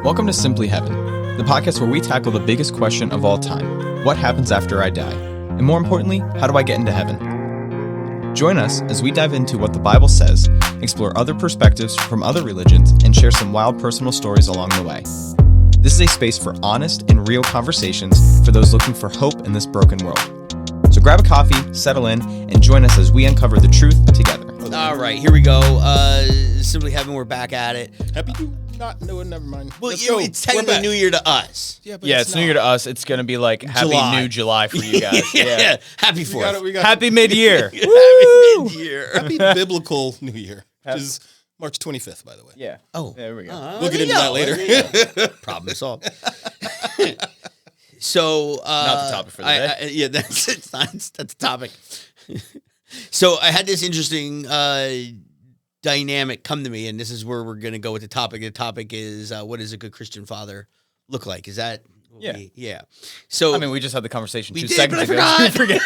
Welcome to Simply Heaven, the podcast where we tackle the biggest question of all time: what happens after I die? And more importantly, how do I get into heaven? Join us as we dive into what the Bible says, explore other perspectives from other religions, and share some wild personal stories along the way. This is a space for honest and real conversations for those looking for hope in this broken world. So grab a coffee, settle in, and join us as we uncover the truth together. All right, here we go. Simply Heaven, we're back at it. Happy New No, never mind. Well, it's technically New Year to us. Yeah, but It's New Year to us. It's going to be like Happy New July for you guys. Yeah. Happy 4th. We got Happy mid-year. Happy mid-year. Happy Biblical New Year, which is March 25th, by the way. Yeah. Oh. There we go. We'll get into that later. Problem solved. So, Not the topic for the day. That's the topic. So I had this interesting dynamic come to me, and this is where we're going to go with the topic. The topic is, what does a good Christian father look like? Is that? Yeah. Yeah. So I mean, we just had the conversation we 2 did, seconds but ago. I Forget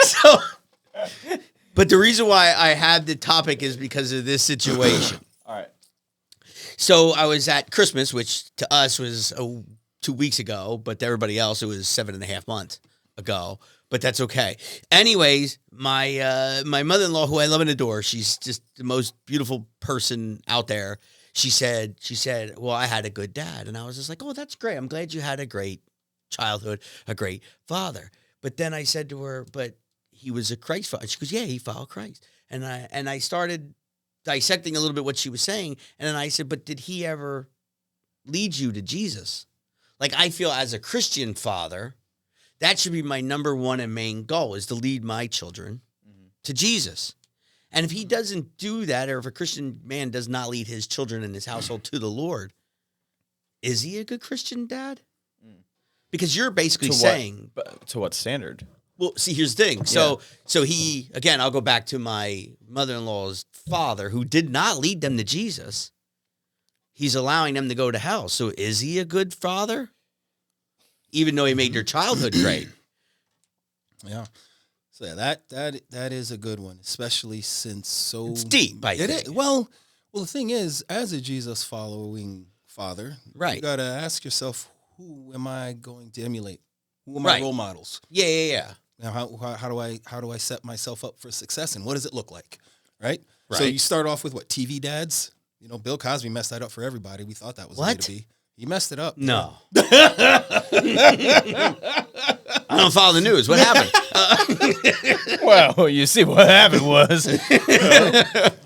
So, but the reason why I had the topic is because of this situation. All right. So I was at Christmas, which to us was 2 weeks ago, but to everybody else it was 7.5 months ago. But that's okay. Anyways, my mother-in-law, who I love and adore, she's just the most beautiful person out there. She said, "Well, I had a good dad," and I was just like, "Oh, that's great. I'm glad you had a great childhood, a great father." But then I said to her, "But he was a Christ father." She goes, "Yeah, he followed Christ." And I started dissecting a little bit what she was saying, and then I said, "But did he ever lead you to Jesus?" Like, I feel as a Christian father, that should be my number one and main goal, is to lead my children to Jesus. And if he doesn't do that, or if a Christian man does not lead his children in his household to the Lord, is he a good Christian dad? Because you're basically saying... To what standard? Well, see, here's the thing. So he, again, I'll go back to my mother-in-law's father, who did not lead them to Jesus. He's allowing them to go to hell. So is he a good father? Even though he made their childhood great. Yeah. So that is a good one, especially since It's deep, I think. is. Well, the thing is, as a Jesus following father, Right. you got to ask yourself, who am I going to emulate? Who are my role models? Yeah. Now, how do I set myself up for success, and what does it look like? Right. So Right. you start off with what? TV dads. You know, Bill Cosby messed that up for everybody. We thought that was the way to be. He messed it up. No. I don't follow the news. What happened? Well, you see, what happened was...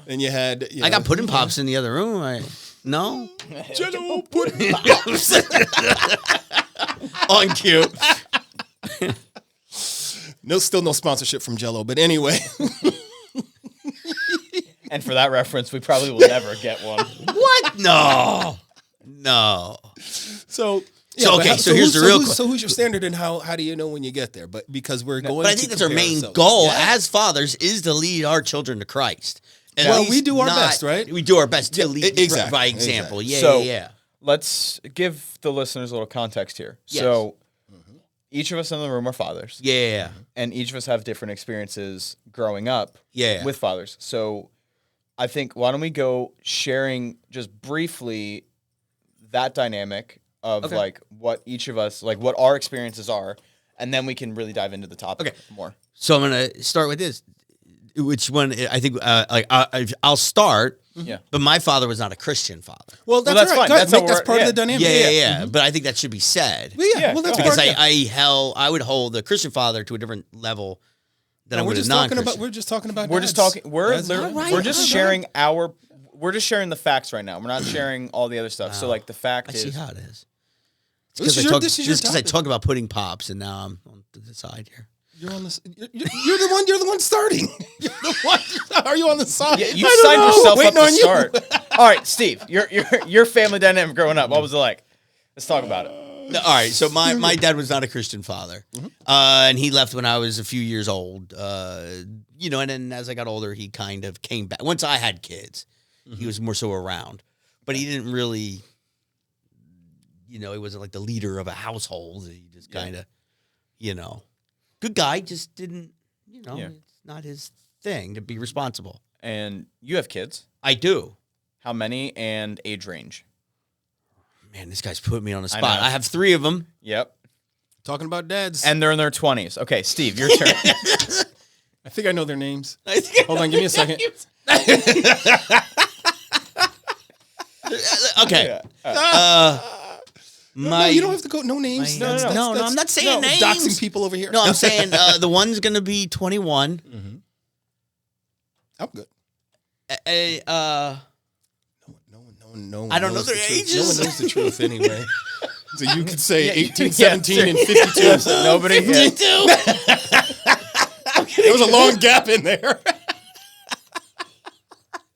And you had... I got pudding pops in the other room. No? Jello pudding pops. On cue. Still no sponsorship from Jello, but anyway. And for that reference, we probably will never get one. What? No. So here's the real question. So who's your standard, and how do you know when you get there? But because we're going But I think that's our main goal as fathers, is to lead our children to Christ. Well, we do our best, right? We do our best to lead exactly, by example. exactly. Yeah. Let's give the listeners a little context here. Yes. So each of us in the room are fathers. Yeah. And each of us have different experiences growing up with fathers. So I think, why don't we go sharing just briefly that dynamic of like what each of us, like what our experiences are, and then we can really dive into the topic more. So I'm going to start with this. Which one? I think I'll start. Yeah. But my father was not a Christian father. Well, that's that's right. fine. Go That's ahead. how That's we're- part of the yeah. dynamic. Yeah. But I think that should be said. Well, well, that's Because part. I would hold the Christian father to a different level than I would a non-Christian. We're just talking about. We're just talking. We're Dads. literally, All right, we're just all sharing our. We're just sharing the facts right now. We're not sharing all the other stuff. So like the fact I is, see how it is. This is your Because I topic. talk about pudding pops, and now I'm on the side here. You're on this. You're the one starting. You're the one. Are you on the side? you I don't signed know. yourself Waiting up to on you. start. All right, Steve, your family dynamic growing up. What was it like? Let's talk about it. No, all right, so my dad was not a Christian father, and he left when I was a few years old. And then as I got older, he kind of came back. Once I had kids, he was more so around, but he didn't really, he wasn't like the leader of a household. He just kind of, good guy, just didn't, it's not his thing to be responsible. And you have kids. I do. how many, and age range. Man, this guy's putting me on the I spot. know. I have 3 of them. Yep. Talking about dads. And they're in their 20s. Okay, Steve, your turn. I think I know their names. Hold on, give me a second. Okay. No, you don't have to go. No names. No, I'm not saying names. Doxing people over here. No, I'm saying the one's going to be 21. Mm-hmm. I'm good. No one I don't know knows their the truth. ages. No one knows the truth anyway. So you could say 18, 17, and 52. Nobody. 52. There was a long gap in there.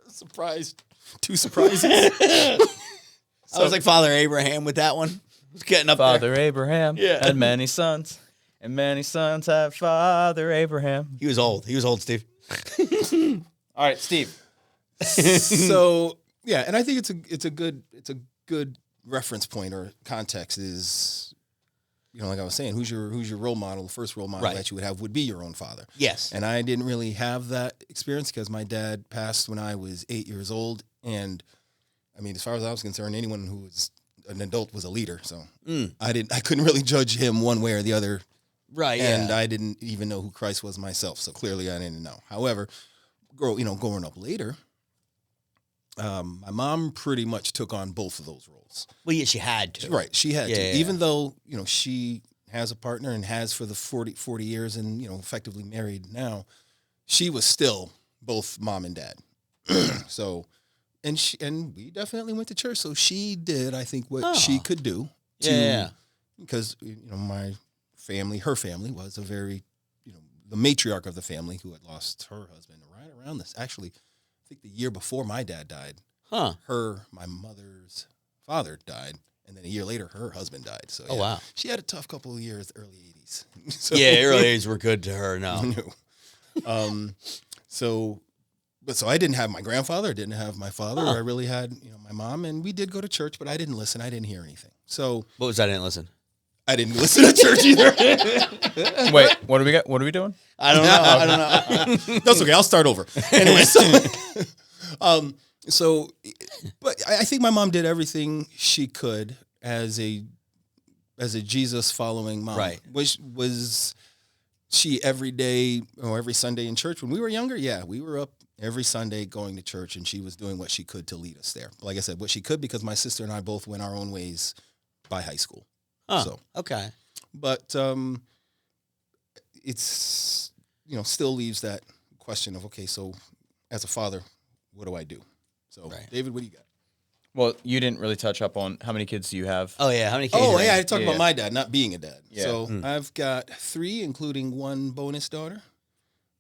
Surprised. 2 surprises. I was like Father Abraham with that one. I was getting up Father there. Abraham had many sons, and many sons had Father Abraham. He was old, Steve. All right, Steve. So yeah, and I think it's a good reference point or context is, like I was saying, who's your role model? The first role model that you would have would be your own father. Yes. And I didn't really have that experience because my dad passed when I was 8 years old. And I mean, as far as I was concerned, anyone who was an adult was a leader. So I couldn't really judge him one way or the other. Right. And I didn't even know who Christ was myself. So clearly I didn't know. However, growing up later, my mom pretty much took on both of those roles. Well, yeah, she had to. Right. She had to. Yeah. Even though, she has a partner and has for the 40 years and, effectively married now, she was still both mom and dad. So, and we definitely went to church. So she did, I think, what she could do. Because, her family was a very, the matriarch of the family who had lost her husband right around this. Actually, I think the year before my dad died, my mother's father died, and then a year later, her husband died. So, wow. She had a tough couple of years, early 80s. So, early 80s were good to her, no. So I didn't have my grandfather, I didn't have my father, I really had, my mom, and we did go to church, but I didn't listen, I didn't hear anything. So. What was I didn't listen? I didn't listen to church either. Wait, what do we got? What are we doing? I don't know. That's okay. I'll start over. Anyway, but I think my mom did everything she could as a Jesus following mom. Right. Was she every day or every Sunday in church when we were younger? Yeah, we were up every Sunday going to church, and she was doing what she could to lead us there. Like I said, what she could, because my sister and I both went our own ways by high school. Oh, okay. But it's, still leaves that question of, okay, so as a father, what do I do? So, David, what do you got? Well, you didn't really touch up on how many kids do you have? Oh, yeah. How many kids? Oh, yeah. I talked about my dad, not being a dad. Yeah. So I've got 3, including 1 bonus daughter.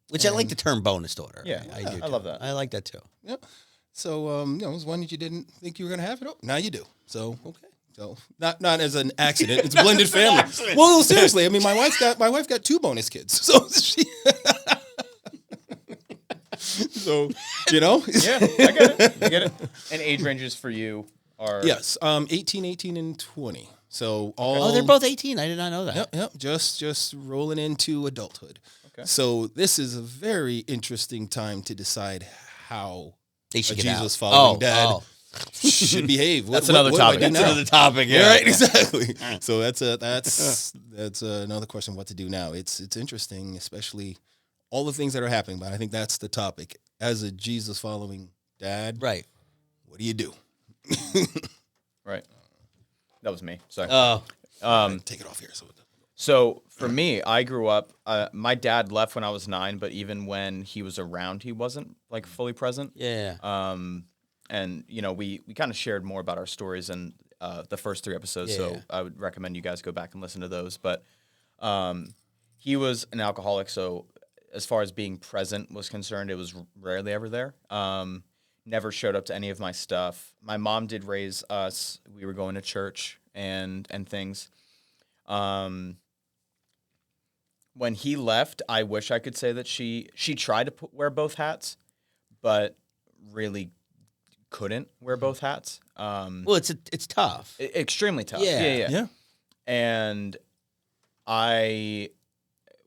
Which I like the term bonus daughter. Yeah, I do. I love that. I like that too. Yep. So, it was one that you didn't think you were going to have it. Oh, now you do. So, okay. So not as an accident. It's a blended family. Well, seriously, I mean, my wife got 2 bonus kids. So she, Yeah, I get it. And age ranges for you are 18, 18, and 20. So all. Oh, they're both 18. I did not know that. Yep. Just rolling into adulthood. Okay. So this is a very interesting time to decide how They should a get Jesus out. following dad should behave. That's another topic. That's another topic. Yeah, right. Exactly. So that's another question. What to do now? It's interesting, especially all the things that are happening. But I think that's the topic. As a Jesus following dad, right? What do you do? Right. That was me. Sorry. Take it off here. So for me, I grew up. My dad left when I was 9, but even when he was around, he wasn't like fully present. Yeah. And we kind of shared more about our stories in the first 3 episodes. Yeah. So I would recommend you guys go back and listen to those. But he was an alcoholic, so as far as being present was concerned, it was rarely ever there. Never showed up to any of my stuff. My mom did raise us. We were going to church and things. When he left, I wish I could say that she tried to wear both hats, but really couldn't wear both hats. Well, it's tough. Extremely tough. Yeah. And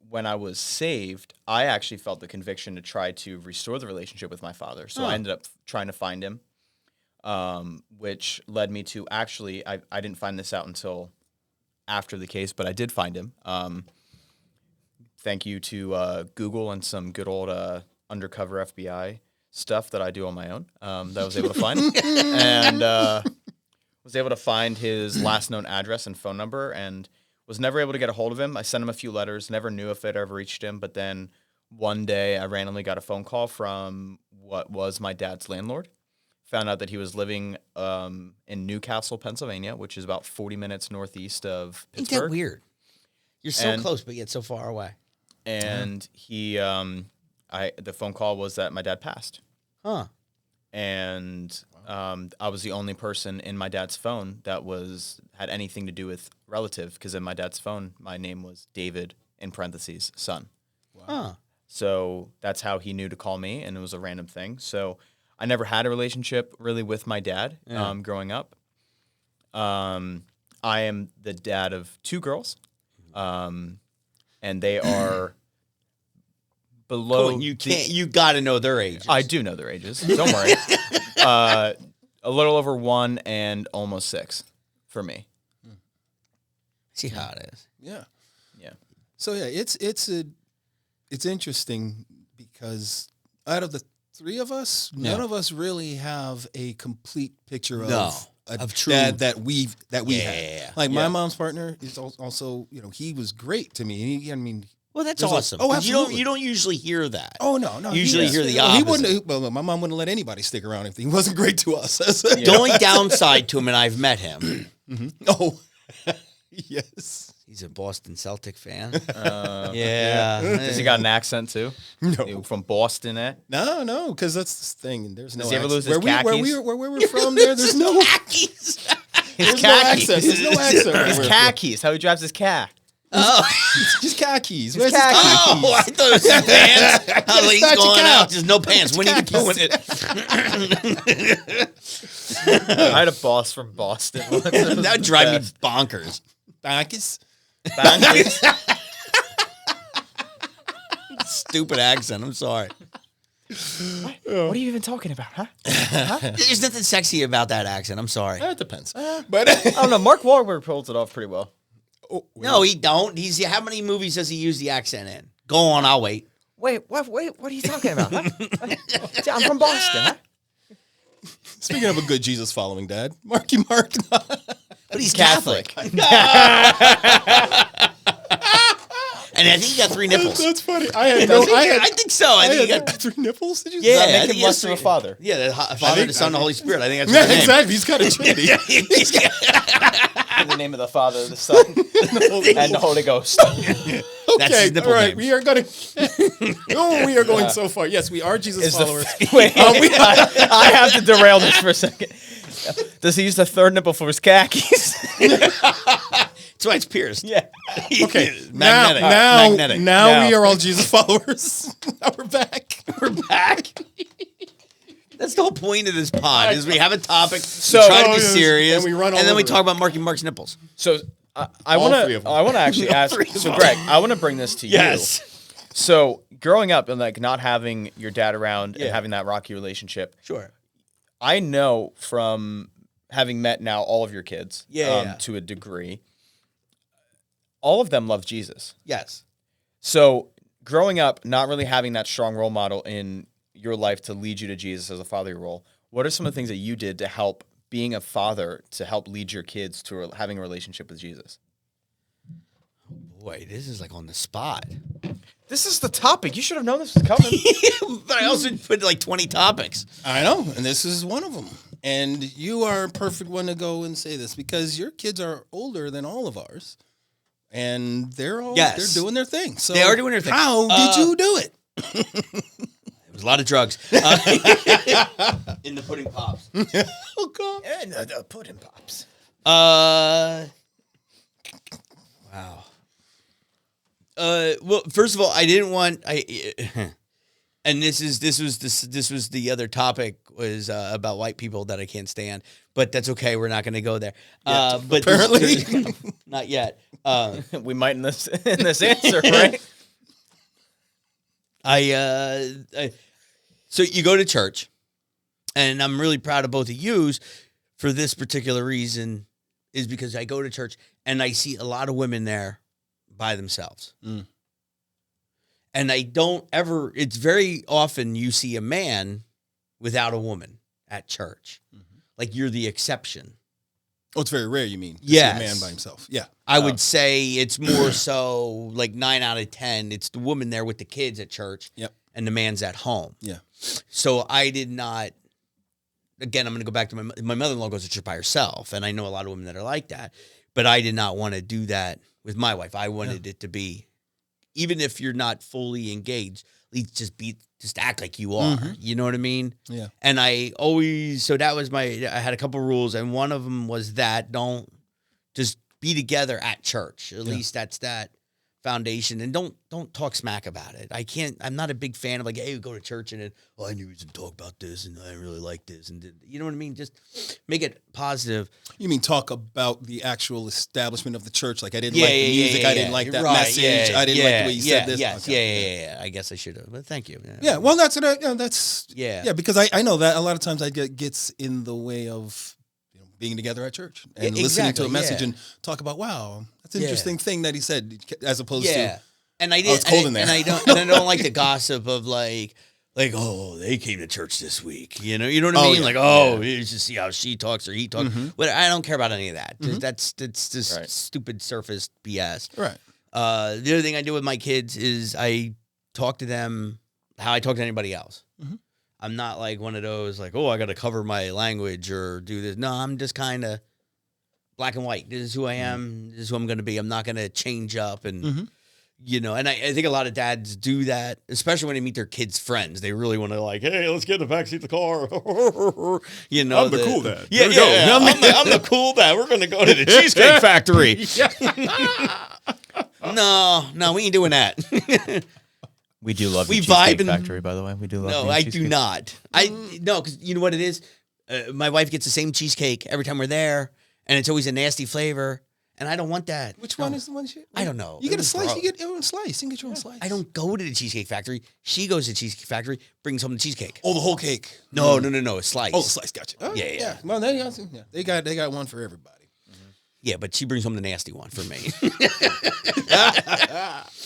when I was saved, I actually felt the conviction to try to restore the relationship with my father. So I ended up trying to find him. which led me to actually, I didn't find this out until after the case, but I did find him. Thank you to Google and some good old undercover FBI stuff that I do on my own that I was able to find. And was able to find his last known address and phone number and was never able to get a hold of him. I sent him a few letters, never knew if it ever reached him. But then one day I randomly got a phone call from what was my dad's landlord. Found out that he was living in Newcastle, Pennsylvania, which is about 40 minutes northeast of Pittsburgh. Ain't that weird? You're so close, but yet so far away. And the phone call was that my dad passed. Huh. And I was the only person in my dad's phone that had anything to do with relative, because in my dad's phone, my name was David, in parentheses, son. Wow. Huh. So that's how he knew to call me, and it was a random thing. So I never had a relationship really with my dad growing up. I am the dad of 2 girls, and they are below. Cool. You got to know their ages. I do know their ages. Don't worry. A little over 1 and almost 6 for me. See how it is. Yeah. Yeah. So yeah, it's interesting because out of the 3 of us, none of us really have a complete picture of a true dad that we Yeah. had. Like my mom's partner is also, he was great to me. Well, that's There's awesome. oh, 'Cause absolutely. you don't usually hear that. Oh no. You usually hear the opposite. He wouldn't. Well, my mom wouldn't let anybody stick around if he wasn't great to us. The only downside to him, and I've met him. Mm-hmm. Oh, yes. He's a Boston Celtic fan. Yeah. Does he got an accent too? No. From Boston, eh? No, because that's the thing. There's no. Does he ever accent. lose his khakis? Where we're from, there's no. Khakis. There's no khakis. accent. There's no accent. His khakis. How he drives his car. Oh. Just khakis. His khakis. Oh, I thought it was his pants. How he's Start your going cow. out. There's no pants. When are you doing it? I had a boss from Boston. That would drive me bonkers. Khakis. Stupid accent. I'm sorry. What are you even talking about, huh? There's nothing sexy about that accent. I'm sorry. It depends. But I don't know. Mark Wahlberg pulls it off pretty well. No, he don't. How many movies does he use the accent in? Go on, I'll wait. What are you talking about? Huh? I'm from Boston, huh? Speaking of a good Jesus following dad, Marky Mark. But he's Catholic. And I think he got 3 nipples. That's funny. I think so. I think he got 3 nipples. Did you Yeah, say? I Make think him he less has of a father. Yeah, the Father, the Son, the Holy Spirit. I think that's Yeah, his name. exactly. He's got a trinity. In the name of the Father, the Son, and the Holy Ghost. That's his Okay, nipple all right. names. We are going to. Oh, we are going so far. Yes, we are Jesus followers. Wait, I have to derail this for a second. Does he use the 3rd nipple for his khakis? That's why it's pierced. Yeah. Okay, Magnetic. now Magnetic. we are all Jesus followers. Now we're back. We're back. That's the whole point of this pod, is we have a topic, So- we try to be serious, and we run all and then we over talk about Marky Mark's nipples. So I All want 3 of them. to actually ask. So Greg, I want to bring this to you. So growing up and like not having your dad around and having that rocky relationship, Sure. I know from having met now all of your kids, Yeah. to a degree, all of them love Jesus. Yes. So growing up, not really having that strong role model in your life to lead you to Jesus as a father role, what are some of the things that you did to help being a father to help lead your kids to having a relationship with Jesus? Boy, this is like on the spot. This is the topic. You should have known this was coming. But I also put like 20 topics. I know, and this is one of them. And you are a perfect one to go and say this because your kids are older than all of ours, and they're doing their thing. So They are doing their thing. How did you do it? There was a lot of drugs in the pudding pops. Oh God! And the pudding pops. Wow. Well, first of all, I didn't want and this was the other topic was about white people that I can't stand, but that's okay. We're not going to go there. But apparently. not yet. We might in this answer, right? So you go to church, And I'm really proud of both of yous for this particular reason, is because I go to church and I see a lot of women there by themselves. Mm. And I don't ever, it's very often you see a man without a woman at church. Mm-hmm. Like you're the exception. Oh, it's very rare, you mean? Yes. See a man by himself. Yeah. I would say it's more so like 9 out of 10. It's the woman there with the kids at church. Yep. And the man's at home. Yeah. So I did not, again, I'm going to go back to my mother-in-law goes to church by herself. And I know a lot of women that are like that. But I did not want to do that with my wife. I wanted it to be, even if you're not fully engaged, at least just act like you are. Mm-hmm. You know what I mean? Yeah. And so that was I had a couple rules, and one of them was that don't just be together at church. At least that's that foundation, and don't talk smack about it. I'm not a big fan of like, hey, we go to church and then, I knew he was going to talk about this and I really like this. And you know what I mean? Just make it positive. You mean talk about the actual establishment of the church? Like I didn't like the music. I didn't like that message. I didn't like the way you said this. Yes, okay. I guess I should have, but thank you. Yeah. Well, that's because I know that a lot of times I gets in the way of being together at church and listening to a message and talk about, wow, that's an interesting thing that he said, as opposed to, and I did, it's cold in there. And I don't like the gossip of like, oh, they came to church this week. You know what I mean? Yeah. Like, you just see how she talks or he talks. Mm-hmm. But I don't care about any of that. Mm-hmm. That's just stupid surface BS. Right. The other thing I do with my kids is I talk to them how I talk to anybody else. Mm-hmm. I'm not like one of those like, I got to cover my language or do this. No, I'm just kind of black and white. This is who I am. This is who I'm going to be. I'm not going to change up. And, and I think a lot of dads do that, especially when they meet their kids' friends. They really want to like, hey, let's get in the backseat of the car. I'm the cool dad. Yeah, I'm the cool dad. We're going to go to the Cheesecake Factory. No, we ain't doing that. We do love the Cheesecake Factory, by the way. We do love No, I do not. No, because you know what it is? My wife gets the same cheesecake every time we're there, and it's always a nasty flavor, and I don't want that. Which one is the one? I don't know. You get a slice. You get your own slice. You can get your own slice. I don't go to the Cheesecake Factory. She goes to the Cheesecake Factory, brings home the cheesecake. Oh, the whole cake. No, a slice. Oh, the slice. Gotcha. Oh, yeah. Well, they got one for everybody. Yeah, but she brings home the nasty one for me.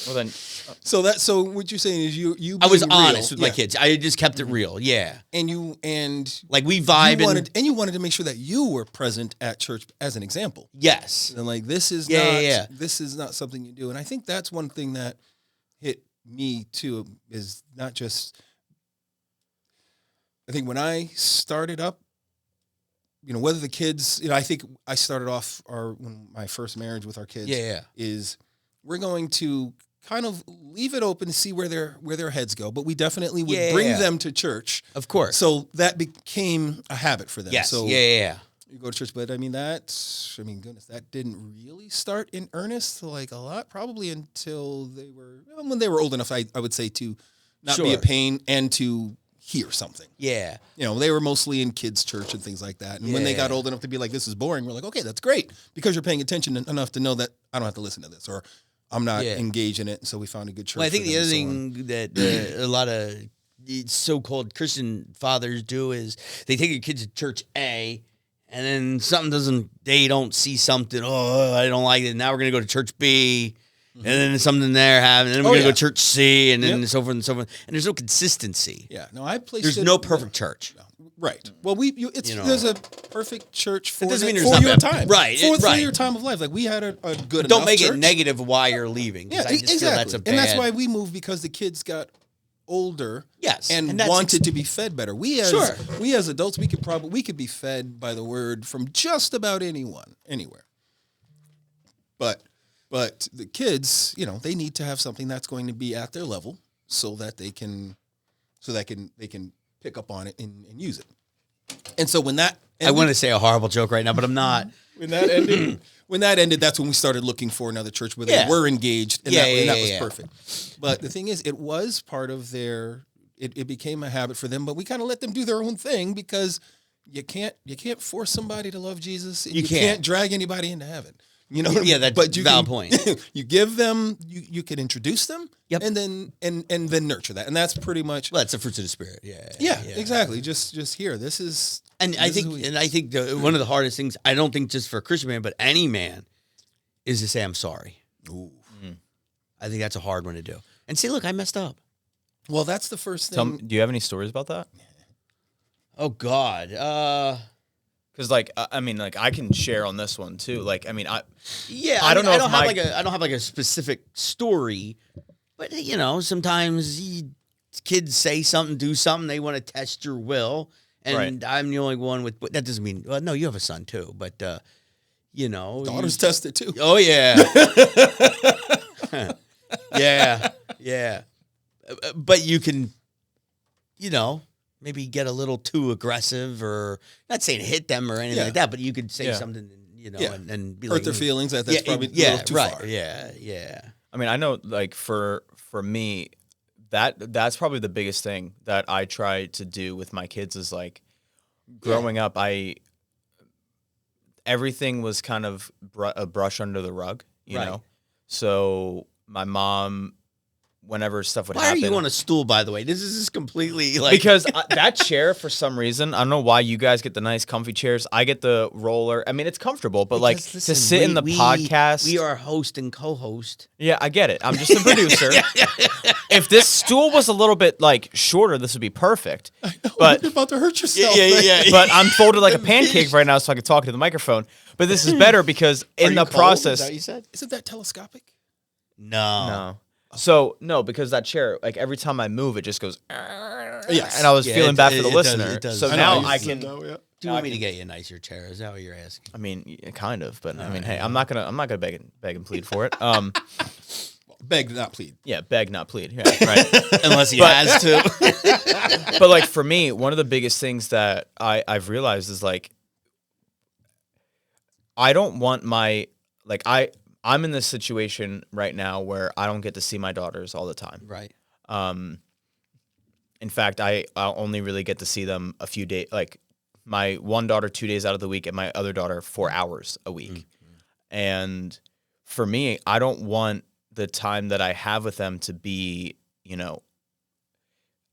Well then, so what you're saying is you. I was honest with my kids. I just kept it real. Yeah, and like we vibe you wanted to make sure that you were present at church as an example. Yes, and like this is this is not something you do, and I think that's one thing that hit me too is not just. I think when I started up. Whether the kids, I think I started off when my first marriage with our kids is we're going to kind of leave it open to see where their heads go, but we definitely would bring them to church. Of course. So that became a habit for them. Yes. So You go to church, but goodness, that didn't really start in earnest like a lot, probably until when they were old enough, I would say, to not be a pain and to hear something. Yeah. They were mostly in kids' church and things like that. And when they got old enough to be like, this is boring, we're like, okay, that's great. Because you're paying attention enough to know that I don't have to listen to this or I'm not engaged in it. So we found a good church. Well, I think the other thing that a lot of so-called Christian fathers do is they take your kids to church A and then they don't see something. Oh, I don't like it. Now we're going to go to church B. And then something there happened, and then we're going to go to church C, and then so forth and so forth. And there's no consistency. Yeah. No, there's no perfect church. No. Right. Well, there's a perfect church for your time. Right. For your time of life. Like we had a good Don't make church. it negative why you're leaving. Yeah, exactly. And that's why we moved, because the kids got older. Yes. And wanted to be fed better. We as adults, we could be fed by the word from just about anyone, anywhere. But the kids, they need to have something that's going to be at their level so that they can pick up on it and use it. And so when that ended, I want to say a horrible joke right now, but I'm not. When that ended, that's when we started looking for another church where they were engaged, and that was perfect. But the thing is, it was part of it became a habit for them, but we kind of let them do their own thing because you can't force somebody to love Jesus. You can't drag anybody into heaven. You know, Yeah, that's but a valid point. You give them, you can introduce them, Yep. and then nurture that, and that's pretty much. Well, that's the fruits of the spirit. Yeah, exactly. Just here. This is, And I think one of the hardest things, I don't think just for a Christian man, but any man, is to say I'm sorry. Ooh. I think that's a hard one to do. And say, look, I messed up. Well, that's the first thing. Do you have any stories about that? Oh God. Because I mean, I can share on this one too. I don't know. I don't have like a specific story, but sometimes kids say something, do something, they want to test your will, and Right. I'm the only one with. But that doesn't mean. Well, no, you have a son too, but Daughters test it too. Oh yeah. yeah. But you can, maybe get a little too aggressive, or not saying hit them or anything like that, but you could say something, and be hurt like, their feelings. That's probably a little too far. Yeah. I mean, I know, for me, that's probably the biggest thing that I try to do with my kids is growing up, everything was kind of a brush under the rug, you know? So my mom, whenever stuff would happen. Why are you on a stool, by the way? This is just completely because that chair, for some reason, I don't know why you guys get the nice comfy chairs. I get the roller. I mean, it's comfortable, but Because, to sit in the podcast. We are host and co-host. Yeah, I get it. I'm just a producer. If this stool was a little bit shorter, this would be perfect. I know, but you're about to hurt yourself. Yeah. But I'm folded like a pancake right now, so I can talk to the microphone. But this is better because in the process, Is that what you said? Isn't that telescopic? No. So no, because that chair, every time I move, it just goes. Yes. And I was feeling bad for the it listener. does, it does. So I now know, I you can. know, yeah. Do you want me to get you a nicer chair? Is that what you're asking? I mean, kind of, but I mean, hey, I'm not gonna beg and plead for it. Beg, not plead. Yeah, beg, not plead. Yeah, right. Unless he has to. But for me, one of the biggest things that I've realized is I don't want I'm in this situation right now where I don't get to see my daughters all the time. Right. In fact, I'll only really get to see them a few days, my one daughter 2 days out of the week and my other daughter 4 hours a week. Mm-hmm. And for me, I don't want the time that I have with them to be,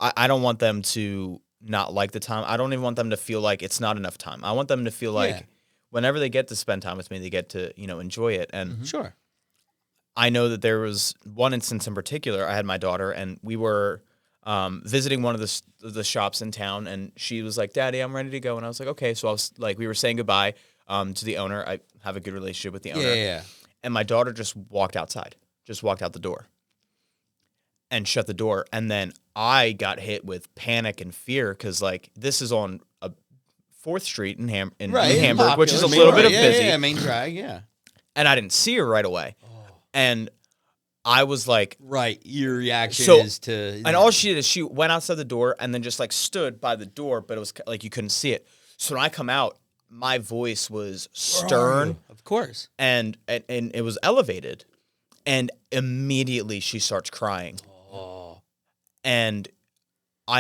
I don't want them to not like the time. I don't even want them to feel like it's not enough time. I want them to feel whenever they get to spend time with me, they get to, enjoy it. And Sure. I know that there was one instance in particular. I had my daughter, and we were visiting one of the shops in town, and she was like, "Daddy, I'm ready to go." And I was like, "Okay." So I was we were saying goodbye to the owner. I have a good relationship with the owner. Yeah. And my daughter just walked out the door, and shut the door. And then I got hit with panic and fear because this is on a 4th Street in Hamburg, which is a little bit of busy. Yeah, main drag, yeah. And I didn't see her right away. And I was like... Right, your reaction is to... And all she did is she went outside the door and then just stood by the door, but it was you couldn't see it. So when I come out, my voice was stern. Of course. And it was elevated. And immediately she starts crying. Oh. And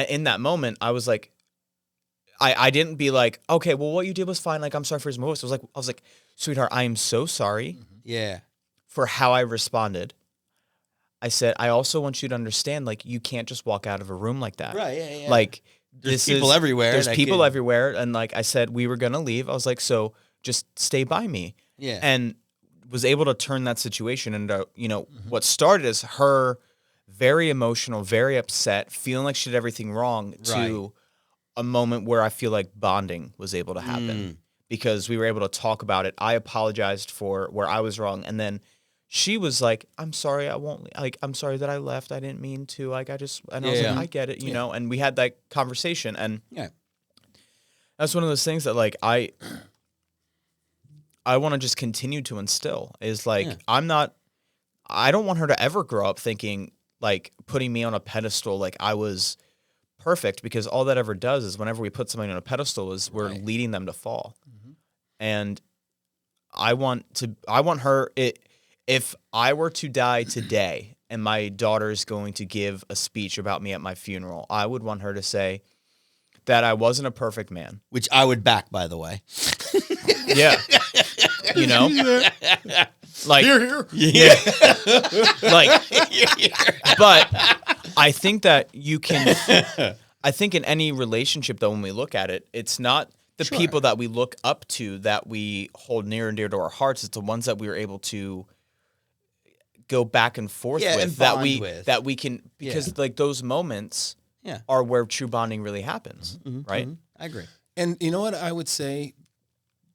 in that moment, I was like... I didn't be like, okay, well, what you did was fine. I'm sorry for his voice. I was like, sweetheart, I am so sorry. Yeah. For how I responded. I said, I also want you to understand, you can't just walk out of a room like that. Right, yeah. There's people everywhere. There's people everywhere. And I said, we were going to leave. I was like, so just stay by me. Yeah. And was able to turn that situation into, what started as her very emotional, very upset, feeling like she did everything wrong to a moment where I feel like bonding was able to happen because we were able to talk about it. I apologized for where I was wrong. And then she was like, I'm sorry, I won't, I'm sorry that I left. I didn't mean to, I was like, I get it, you know, and we had that conversation. And that's one of those things that I want to just continue to instill is I don't want her to ever grow up thinking putting me on a pedestal, I was perfect, because all that ever does is whenever we put somebody on a pedestal is we're leading them to fall. Mm-hmm. And I want her, if I were to die today and my daughter is going to give a speech about me at my funeral, I would want her to say that I wasn't a perfect man. Which I would back, by the way. Yeah. You know, like Here. yeah, like. But I think that you can. I think in any relationship, though, when we look at it, it's not the people that we look up to that we hold near and dear to our hearts. It's the ones that we are able to go back and forth with, and that bond we can, because like those moments are where true bonding really happens, right? I agree. And you know what I would say?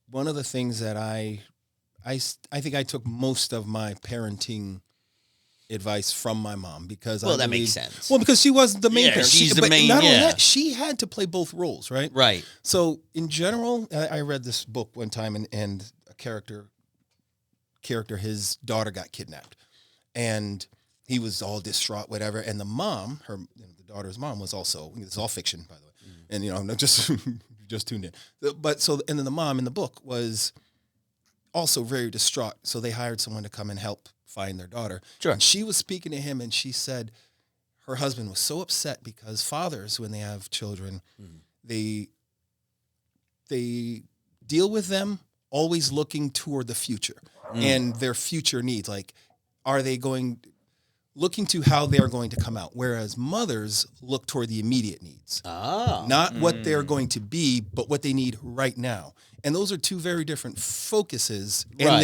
One of the things that I think I took most of my parenting advice from my mom, because that makes sense. Well, because she was the main parent. She's the but main. Not only that, she had to play both roles, right? Right. So in general, I read this book one time, and a character, his daughter got kidnapped, and he was all distraught, whatever. And the mom, the daughter's mom, was also. It's all fiction, by the way, and not just just tuned in. But and then the mom in the book was also very distraught. So they hired someone to come and help find their daughter. Sure. And she was speaking to him, and she said her husband was so upset because fathers, when they have children, they deal with them always looking toward the future and their future needs. Like, are they looking to how they are going to come out? Whereas mothers look toward the immediate needs. Not what they're going to be, but what they need right now. And those are two very different focuses. And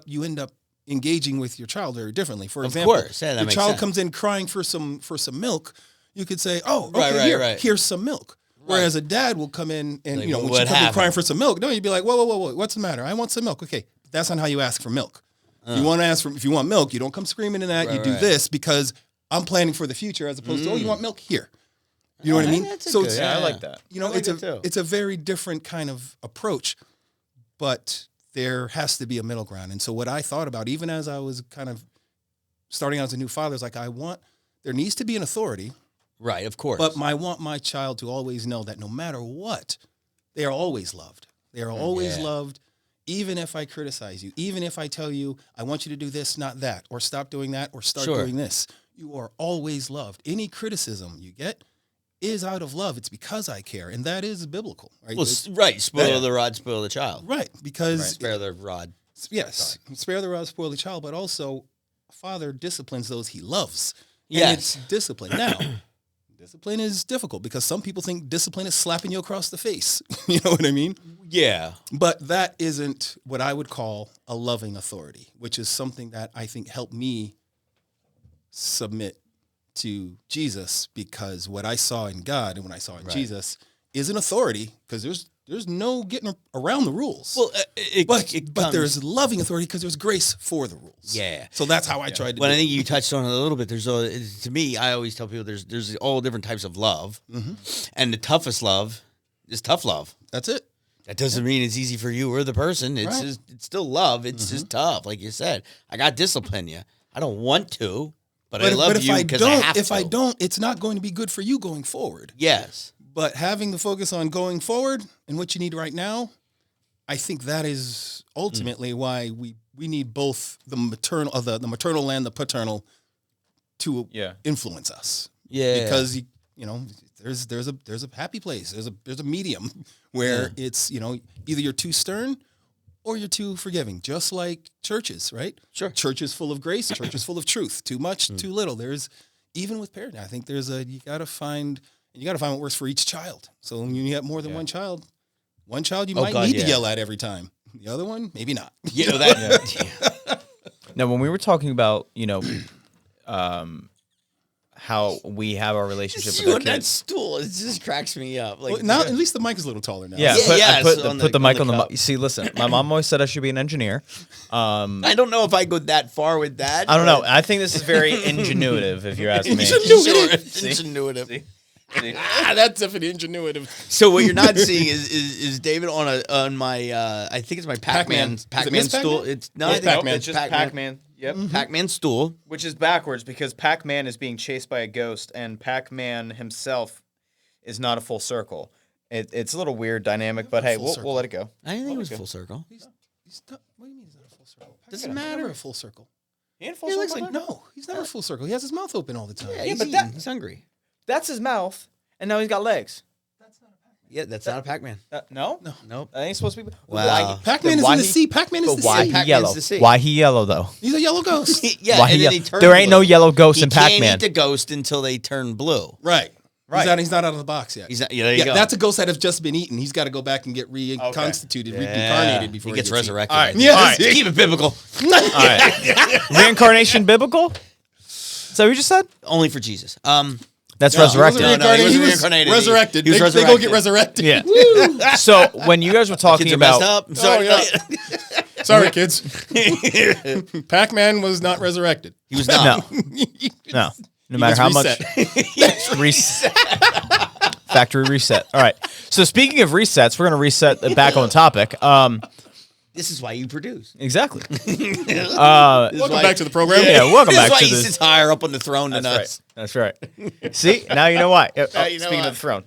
you end up engaging with your child very differently. For example, your child comes in crying for some milk, you could say, "Oh, okay, here's some milk." Whereas a dad will come in and when she comes in crying for some milk, no, you'd be like, "Whoa, what's the matter? I want some milk." Okay, that's not how you ask for milk. If you want milk, you don't come screaming in that. You do this because I'm planning for the future, as opposed to, "Oh, you want milk? Here." You know what I mean? I like that. It's a very different kind of approach, but there has to be a middle ground. And so what I thought about, even as I was kind of starting out as a new father, is like, there needs to be an authority. Right, of course. But I want my child to always know that no matter what, they are always loved. They are always loved, even if I criticize you, even if I tell you, I want you to do this, not that, or stop doing that, or start doing this. You are always loved. Any criticism you get is out of love. It's because I care, and that is biblical, right? Well, spoil the rod, spoil the child. Right, because spare the rod. Yes, spare the rod, spoil the child. But also, a father disciplines those he loves. And yes, it's discipline. Now, discipline is difficult because some people think discipline is slapping you across the face. You know what I mean? Yeah. But that isn't what I would call a loving authority, which is something that I think helped me submit to Jesus, because what I saw in God and what I saw in Jesus is an authority, because there's no getting around the rules. Well, but there's loving authority because there's grace for the rules. Yeah. So that's how I tried to. Well, I think you touched on it a little bit. To me, I always tell people there's all different types of love, and the toughest love is tough love. That's it. That doesn't mean it's easy for you or the person. It's just it's still love. It's just tough, like you said. I got to discipline you. I don't want to. But I love you because I have to. If I don't, it's not going to be good for you going forward. Yes. But having the focus on going forward and what you need right now, I think that is ultimately why we need both the maternal and the paternal to influence us. Yeah. Because there's a happy place. There's a medium where it's either you're too stern or you're too forgiving, just like churches, right? Sure. Church is full of grace, church is full of truth. Too much, too little. There's, even with parenting, I think you gotta find what works for each child. So when you have more than one child you might need to yell at every time. The other one, maybe not. Now, when we were talking about, how we have our relationship with our kids. That stool, it just cracks me up. Like, now, at least the mic is a little taller now. Yeah, I put the mic on the mic. See, listen, my mom always said I should be an engineer. I don't know if I go that far with that. I don't know. I think this is very ingenuitive, if you're asking me. Ingenuitive. That's definitely ingenuitive. So what you're not seeing is David on my I think it's my Pac-Man stool. It's not Pac-Man. It's just Pac-Man. Yep. Pac-Man stool, which is backwards because Pac-Man is being chased by a ghost, and Pac-Man himself is not a full circle. It's a little weird dynamic, but hey, we'll let it go. I didn't think it was a full circle. What do you mean he's not a full circle? Doesn't matter. Never a full circle. He ain't full circle. No, he's never a full circle. He has his mouth open all the time. Yeah, but he's hungry. That's his mouth, and now he's got legs. Yeah, that's not a Pac-Man. No? Nope. That ain't supposed to be. Wow. Pac-Man is in the sea. Pac-Man is But the why sea. he Pac-Man's yellow? the sea. Why he yellow, though? He's a yellow ghost. Yeah, Why and he then ye- he turned There ain't no blue. yellow ghost He in Pac-Man. can't eat the ghost until they turn blue. Right. Right. He's not out of the box yet. He's not. Yeah, there you go. That's a ghost that has just been eaten. He's got to go back and get reconstituted, reincarnated before he gets eaten. resurrected. All right. Yes. All right. Keep it biblical. All right. Reincarnation biblical? Is that what you just said? Only for Jesus. That's No, resurrected. He No, he wasn't was reincarnated. reincarnated. He was resurrected. He was They go get resurrected. Yeah. So when you guys were talking Kids are messed about, up. Sorry. Sorry, kids. Pac-Man was not resurrected. He was not. no matter how much reset. Factory reset. All right. So speaking of resets, we're going to reset back on topic. This is why you produce. Exactly. Welcome back to the program. Yeah, welcome back This is why to he this. sits higher up on the throne than That's us. right. That's right. See, now you know why. you know Speaking why. of the throne.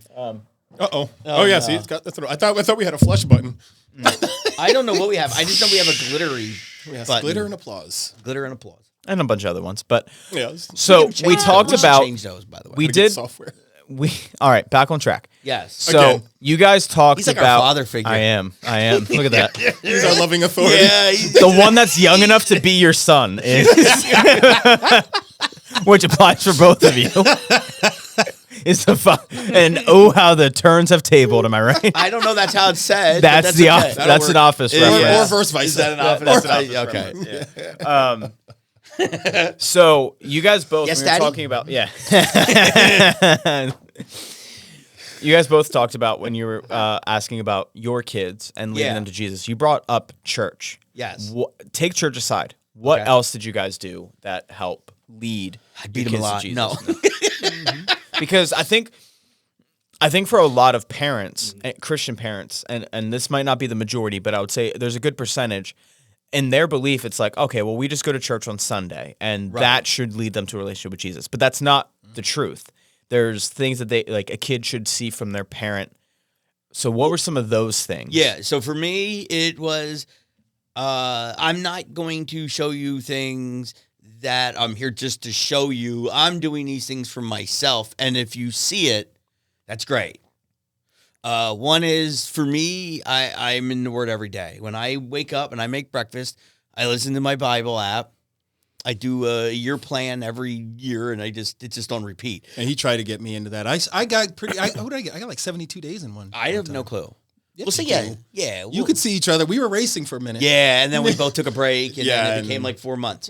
Uh-oh. Oh, yeah, see, it's got the throw. I thought we had a flush button. I don't know what we have. I just know we have a glittery button. Glitter and applause. Glitter and applause. And a bunch of other ones. But Yes. so we talked should about, change those, by the way. we Gotta get did, software. all right, back on track. Yes. So Again. you guys talked He's like our about. father figure. I am. Look at that. He's our loving authority. Yeah. The one that's young enough to be your son is, which applies for both of you. Is the and oh how the turns have tabled, am I right? I don't know that's how it's said. That's but the okay. that's an office Or reference. Or verse vice. Is that an office? Okay. So you guys both Yes, when we were Daddy? talking about you guys both talked about when you were asking about your kids and leading Yeah. them to Jesus. You brought up church. Yes. Take church aside. What Okay. else did you guys do that help lead beat your him a kids lot. to Jesus? No. Because I think for a lot of parents, Christian parents, and this might not be the majority, but I would say there's a good percentage. In their belief, it's like, okay, well, we just go to church on Sunday, and that should lead them to a relationship with Jesus. But that's not the truth. There's things that a kid should see from their parent. So what were some of those things? Yeah. So for me, it was I'm not going to show you things that I'm here just to show you. I'm doing these things for myself. And if you see it, that's great. One is for me, I'm in the Word every day. When I wake up and I make breakfast, I listen to my Bible app. I do a year plan every year, and it's just on repeat. And he tried to get me into that. I got pretty. What did I get? I got like 72 days in one. I have no clue. Yes, Well, so you yeah, do. yeah. You could see each other. We were racing for a minute. Yeah, and then we both took a break, and Yeah, then it and- became like 4 months.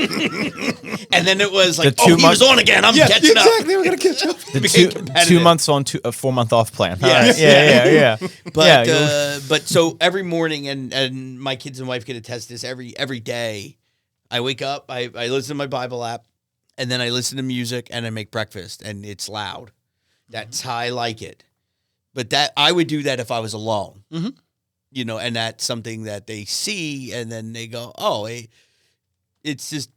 and then it was like, The 2 he was on again. I'm Yeah, catching exactly. We're gonna catch up. The became 2 competitive. months on a 4 month off plan. All Yes. right. Yeah. But Yeah, but so every morning, and my kids and wife can attest this, every day, I wake up, I listen to my Bible app, and then I listen to music, and I make breakfast, and it's loud. That's how I like it. But that I would do that if I was alone. Mhm. You know, and that's something that they see, and then they go, "Oh, it's just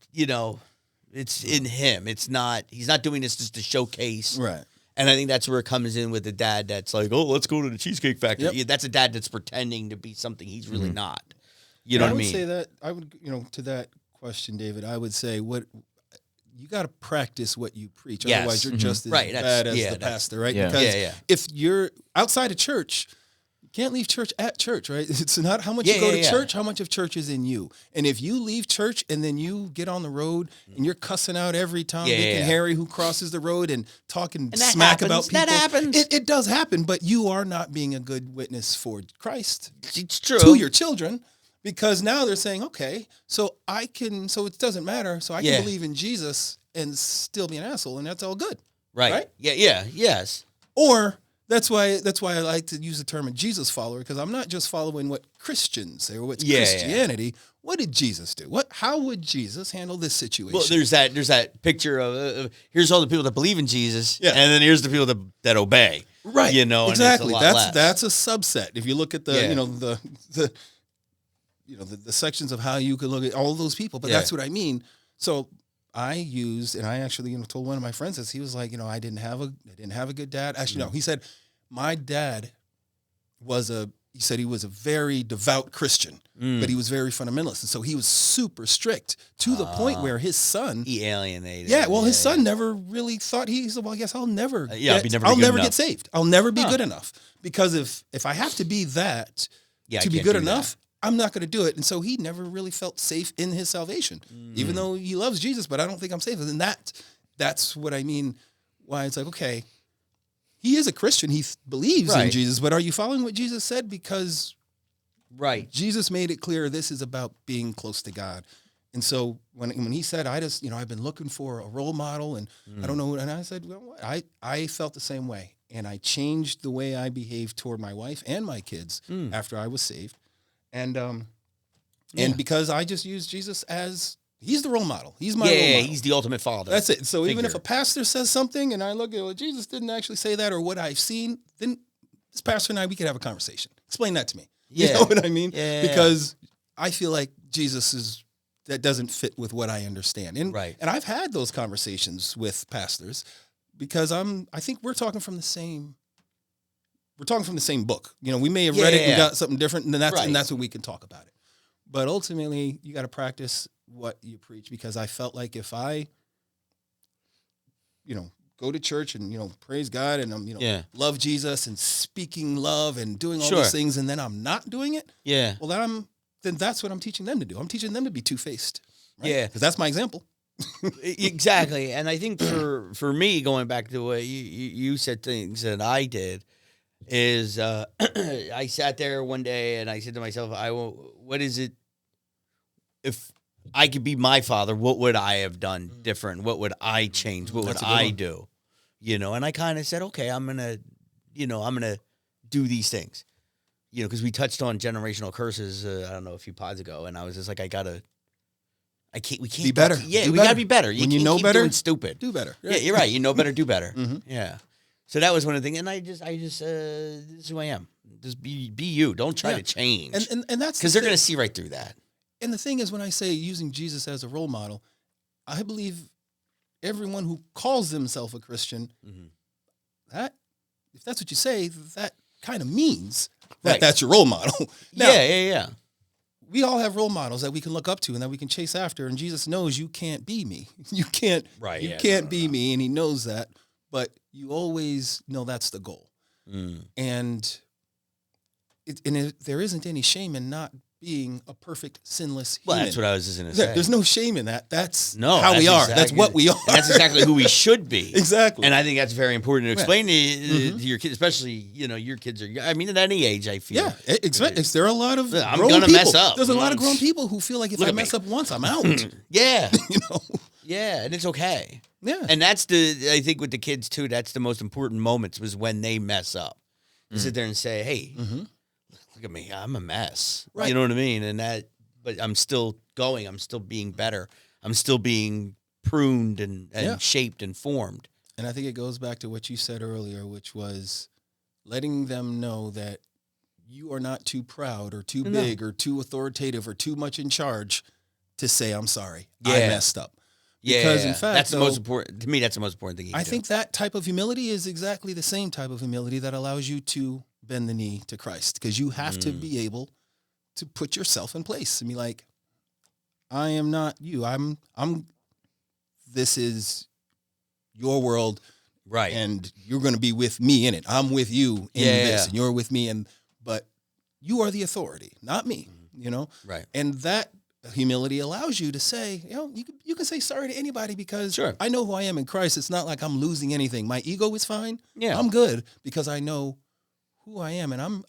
it's in him. It's not. He's not doing this just to showcase." Right. And I think that's where it comes in with the dad that's like, "Oh, let's go to the Cheesecake Factory." Yep. Yeah, that's a dad that's pretending to be something he's really not. You know I what I would mean? say that I would, to that question, David. I would say what you got to practice what you preach. Yes. Otherwise, you're just as Right, that's- bad as yeah, the that's- pastor, right? Yeah. Because Yeah. if you're outside of church, you can't leave church at church, right? It's not how much Yeah, you go yeah, to yeah. church, how much of church is in you. And if you leave church and then you get on the road and you're cussing out every Tom, Yeah, Dick, yeah, and yeah. Harry who crosses the road and talking And that smack happens. about people, That happens. It does happen, but you are not being a good witness for Christ It's true. to your children, because now they're saying, okay, so it doesn't matter. So I can Yeah. believe in Jesus and still be an asshole, and that's all good. right. right? Yeah. Yes. Or that's why I like to use the term a Jesus follower, because I'm not just following what Christians say or what's Yeah, yeah. Christianity. What did Jesus do? How would Jesus handle this situation? Well, there's that picture of here's all the people that believe in Jesus, Yeah. and then here's the people that obey. right. You know, exactly. And it's a lot That's less. a subset. If you look at the Yeah. the sections of how you could look at all those people, but Yeah. that's what I mean. So I used, and I actually told one of my friends this. He was like, I didn't have a good dad. Actually, no. He said my dad was a he said he was a very devout Christian, but he was very fundamentalist. And so he was super strict to the point where his son... He alienated. Yeah, well, his son never really thought he said, well, I guess I'll never I'll never get saved. I'll never be good enough. Because if I have to be that to be good enough, I'm not going to do it. And so he never really felt safe in his salvation, even though he loves Jesus, but I don't think I'm safe. And that's what I mean, why it's like, okay, he is a Christian. He believes in Jesus, but are you following what Jesus said? Because Jesus made it clear this is about being close to God. And so when he said, I've been looking for a role model and I don't know. And I said, well, I felt the same way. And I changed the way I behaved toward my wife and my kids after I was saved. And because I just use Jesus as, he's the role model. He's my role model. He's the ultimate father. That's it. So even if a pastor says something and I look at, well, Jesus didn't actually say that or what I've seen, then this pastor and I, we could have a conversation. Explain that to me. Yeah. You know what I mean? Yeah. Because I feel like that doesn't fit with what I understand. And I've had those conversations with pastors because I think we're talking from the same book. You know, we may have read it and got something different, and that's when we can talk about it. But ultimately, you got to practice what you preach, because I felt like if I, go to church and, praise God and I'm, love Jesus and speaking love and doing all those things, and then I'm not doing it. Yeah. Well, then that's what I'm teaching them to do. I'm teaching them to be two-faced. Right? Yeah. Because that's my example. Exactly. And I think for me, going back to the way you said things that I did, is I sat there one day and I said to myself, what is it, if I could be my father, what would I have done different? What would I change? What would I do? And I kind of said, okay, I'm going to do these things, because we touched on generational curses, I don't know, a few pods ago. And I was just like, we can't be better. We got to be better. When you know better, doing stupid. Do better. Yeah, you're right. You know better, do better. Yeah. So that was one of the things. And I just, this is who I am. Just be you. Don't try to change. And that's because they're going to see right through that. And the thing is, when I say using Jesus as a role model, I believe everyone who calls themselves a Christian, that, if that's what you say, that kind of means that that's your role model. Now, yeah. We all have role models that we can look up to and that we can chase after. And Jesus knows you can't be me. You can't be me, and he knows that. But you always know that's the goal. And there isn't any shame in not being a perfect, sinless human. Well, that's what I was just going to say. There's no shame in that. That's how we are. That's what we are. And that's exactly who we should be. Exactly. And I think that's very important to explain to your kids, especially, your kids are, I mean, at any age, I feel. Yeah. There are a lot of I'm going to mess up. There's a lot of grown people who feel like if I mess up once, I'm out. Yeah. Yeah, and it's okay. Yeah. And that's I think with the kids too, that's the most important moments was when they mess up. You sit there and say, hey, look at me, I'm a mess. Right. You know what I mean? But I'm still going, I'm still being better. I'm still being pruned and shaped and formed. And I think it goes back to what you said earlier, which was letting them know that you are not too proud or too big or too authoritative or too much in charge to say, I'm sorry, I messed up. Because in fact, that's the most important to me. That's the most important thing. I think that type of humility is exactly the same type of humility that allows you to bend the knee to Christ, because you have to be able to put yourself in place and be like, I am not you. I'm. This is your world, right? And you're going to be with me in it. I'm with you in this, and you're with me. But you are the authority, not me. Right? And that humility allows you to say, you can say sorry to anybody, because I know who I am in Christ. It's not like I'm losing anything. My ego is fine. Yeah. I'm good because I know who I am, and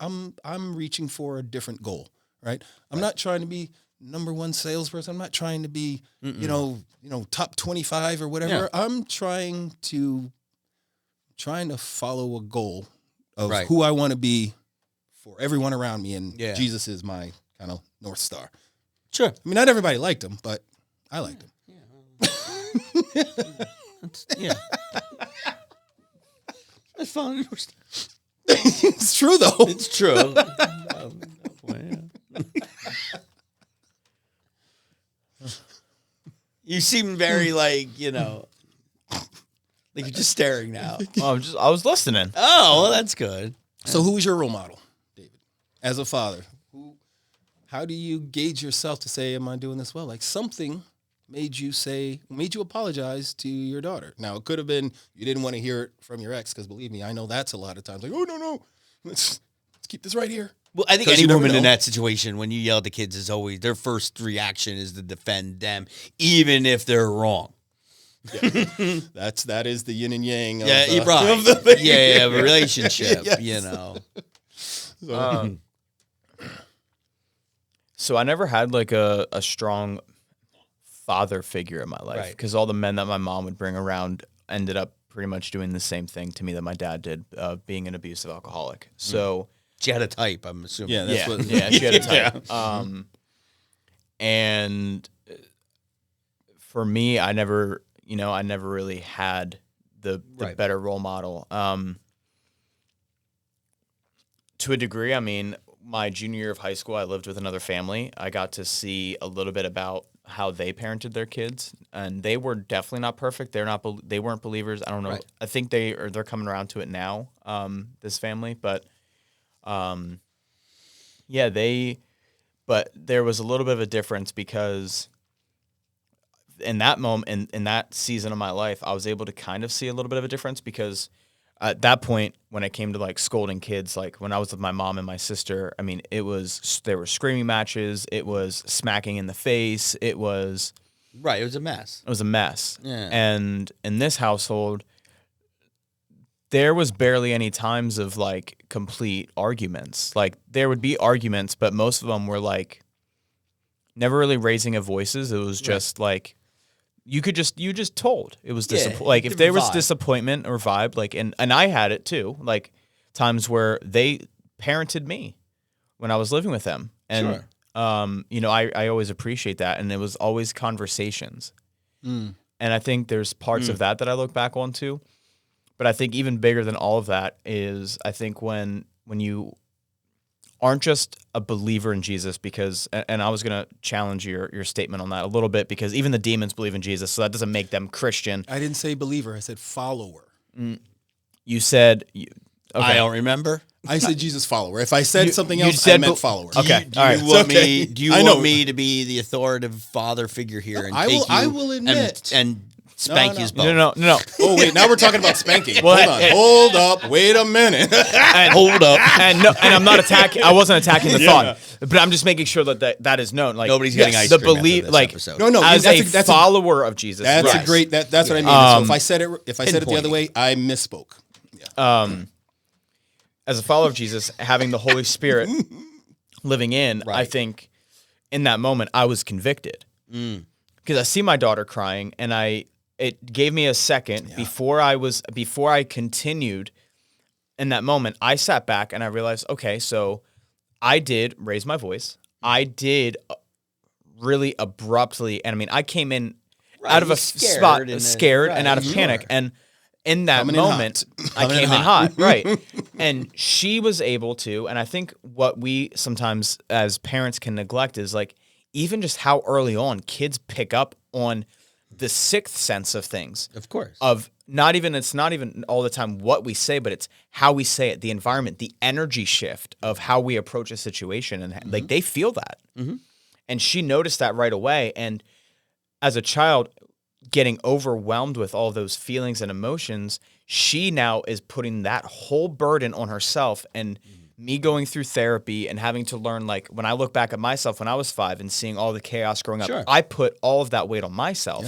I'm reaching for a different goal, right? I'm not trying to be number one salesperson. I'm not trying to be, top 25 or whatever. Yeah. I'm trying to follow a goal of who I want to be for everyone around me, and Jesus is my kind of North Star. Sure. I mean, not everybody liked him, but I liked him. Yeah. That's fun. It's true, though. It's true. You seem very like you're just staring now. I was listening. Oh, well, that's good. So who was your role model, David? as a father, how do you gauge yourself to say, am I doing this well? Like something made you apologize to your daughter. Now, it could have been you didn't want to hear it from your ex, because believe me, I know that's a lot of times like, oh, no, let's keep this right here. Well, I think any woman in that situation, when you yell at the kids, is always their first reaction is to defend them, even if they're wrong. Yeah. that is the yin and yang. Yeah, of, you're right. Of the thing. Yeah, of a relationship. Yes. You know. So I never had like a strong father figure in my life, because all the men that my mom would bring around ended up pretty much doing the same thing to me that my dad did, being an abusive alcoholic. So she had a type, I'm assuming. Yeah, she had a type. And for me, I never really had the better role model. To a degree, I mean, my junior year of high school, I lived with another family. I got to see a little bit about how they parented their kids, and they were definitely not perfect. They weren't believers. I don't know. Right. I think they're coming around to it now. This family, but but there was a little bit of a difference, because in that moment, in that season of my life, I was able to kind of see a little bit of a difference, because at that point, when it came to like scolding kids, like when I was with my mom and my sister, I mean, there were screaming matches, it was smacking in the face, it was a mess. It was a mess. Yeah. And in this household, there was barely any times of like complete arguments. Like there would be arguments, but most of them were like never really raising of voices. It was just like you just told. It was like if there was disappointment or vibe, like and I had it too. Like times where they parented me when I was living with them. And I always appreciate that, and it was always conversations. And I think there's parts of that I look back on too. But I think even bigger than all of that is, I think when you aren't just a believer in Jesus, because, and I was going to challenge your statement on that a little bit, because even the demons believe in Jesus, so that doesn't make them Christian. I didn't say believer, I said follower. You said... Okay. I don't remember. I said Jesus follower. If I said something else, I meant follower. Okay. Do you want me to be the authoritative father figure here and I will admit and spank you both? No. Oh wait, now we're talking about spanking. Hold up, wait a minute. Hold up. And I'm not attacking. I wasn't attacking the thought, but I'm just making sure that is known. Like nobody's getting ice cream after this episode. No. As that's a follower of Jesus. That's a great. That's what I mean. So if I said it the other way, I misspoke. Yeah. As a follower of Jesus, having the Holy Spirit living in, I think in that moment I was convicted, because I see my daughter crying, and it gave me a second before I continued. In that moment, I sat back and I realized, okay, so I did raise my voice. I did really abruptly, and I mean, I came in out of a spot, scared and out of panic, and in that moment, I came in hot, right? And she was able to, and I think what we sometimes as parents can neglect is like even just how early on kids pick up on the sixth sense of things. Of course. It's not even all the time what we say, but it's how we say it, the environment, the energy shift of how we approach a situation, and like they feel that. And she noticed that right away. And as a child, getting overwhelmed with all those feelings and emotions, she now is putting that whole burden on herself. And me going through therapy and having to learn, like when I look back at myself when I was 5 and seeing all the chaos growing up, I put all of that weight on myself.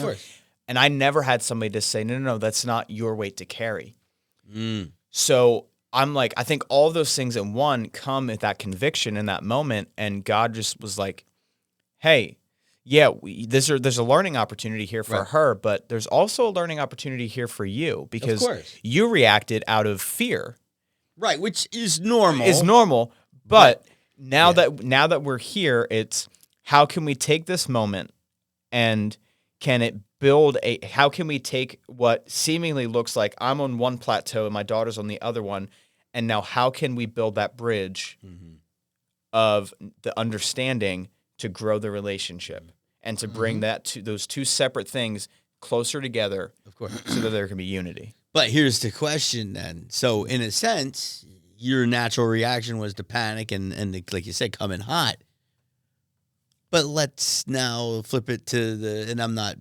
And I never had somebody to say, no, that's not your weight to carry. So I'm like, I think all of those things in one come at that conviction in that moment. And God just was like, hey, there's a learning opportunity here for her, but there's also a learning opportunity here for you, because you reacted out of fear. Right, which is normal. But now that we're here, it's how can we take this moment and can it build how can we take what seemingly looks like I'm on one plateau and my daughter's on the other one, and now how can we build that bridge of the understanding to grow the relationship and to bring those two separate things closer together, of course, so that there can be unity. But here's the question then. So in a sense, your natural reaction was to panic and like you said, come in hot. But let's now flip it to and I'm not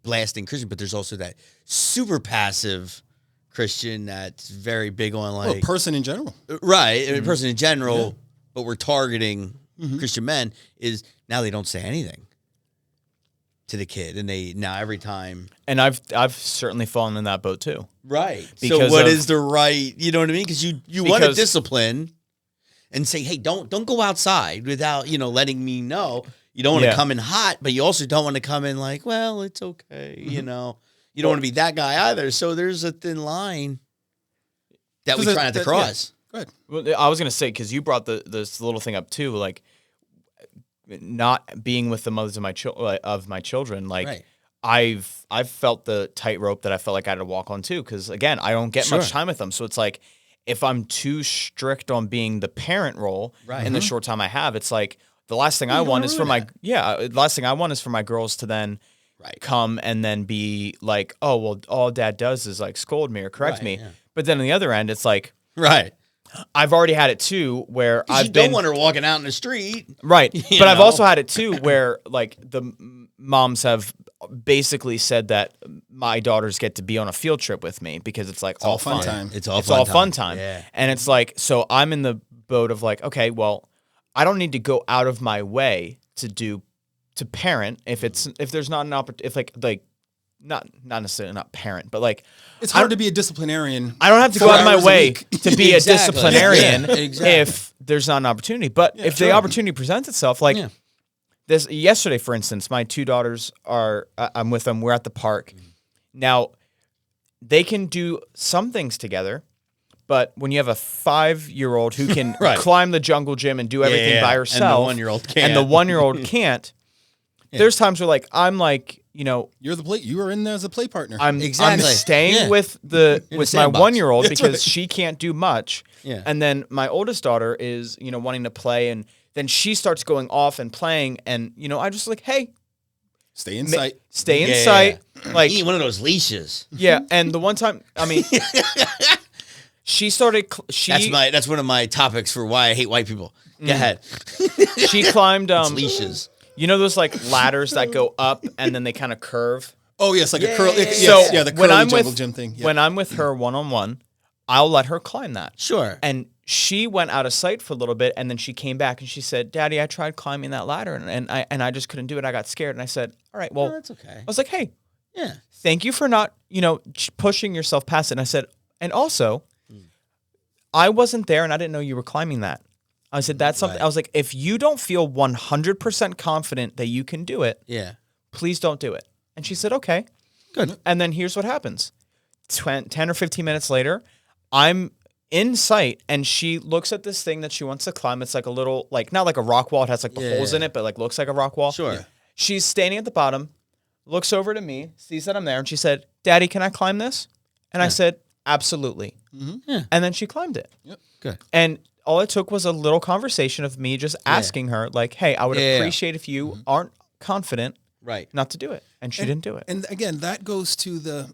blasting Christian, but there's also that super passive Christian that's very big on like person in general, right? A person in general, but we're targeting Christian men is now they don't say anything to the kid, and they now every time. And I've certainly fallen in that boat too. Right. Because so what is the right? You know what I mean? Because you want to discipline and say, hey, don't go outside without letting me know. You don't want to come in hot, but you also don't want to come in like, well, it's okay. You don't want to be that guy either. So there's a thin line that we try not to cross. Yeah. Go ahead. Well, I was gonna say because you brought this little thing up too, like not being with the mothers of my children. Like right. I've felt the tightrope that I felt like I had to walk on too. Because again, I don't get much time with them, so it's like if I'm too strict on being the parent role in the short time I have, it's like. The last thing I want is for the last thing I want is for my girls to then come and then be like, oh, well, all dad does is like scold me or correct me. Yeah. But then on the other end, it's like, I've already had it too where you don't want her walking out in the street. Right. But I've also had it too where like the moms have basically said that my daughters get to be on a field trip with me because it's like all fun time. It's all fun time. Yeah. And it's like, so I'm in the boat of like, okay, well, I don't need to go out of my way to parent if there's not an opportunity, if like not necessarily not parent, but like it's hard to be a disciplinarian. I don't have to go out of my way to be a disciplinarian if there's not an opportunity. But if the opportunity presents itself, like this yesterday, for instance, my two daughters I'm with them. We're at the park. Now they can do some things together. But when you have a 5-year-old who can climb the jungle gym and do everything by herself, and the 1-year-old can't, there's times where like I'm like, you're you are in there as a play partner. I'm staying with my 1-year-old because she can't do much. Yeah. And then my oldest daughter is wanting to play, and then she starts going off and playing, and I just like, hey, stay in sight. Stay in sight. Like you need one of those leashes. Yeah. And the one time, I mean. She started. That's one of my topics for why I hate white people. Go ahead. She climbed leashes. Those like ladders that go up and then they kind of curve. Oh yes, like a curl. The curly jungle gym thing. Yeah. When I'm with her one-on-one, I'll let her climb that. Sure. And she went out of sight for a little bit, and then she came back and she said, "Daddy, I tried climbing that ladder and I just couldn't do it. I got scared." And I said, "All right, well, that's okay." I was like, "Hey, thank you for not pushing yourself past it." And I said, and also. I wasn't there and I didn't know you were climbing that. I said, that's something. I was like, if you don't feel 100% confident that you can do it, please don't do it. And she said, okay. Good. And then here's what happens. 10 or 15 minutes later, I'm in sight and she looks at this thing that she wants to climb. It's like a little, like, not like a rock wall. It has like the holes in it, but like looks like a rock wall. Sure. Yeah. She's standing at the bottom, looks over to me, sees that I'm there, and she said, Daddy, can I climb this? And I said, absolutely. Mm-hmm. Yeah. And then she climbed it. Yep. Good. And all it took was a little conversation of me just asking her, like, hey, I would appreciate if you aren't confident not to do it. And she didn't do it. And again, that goes to the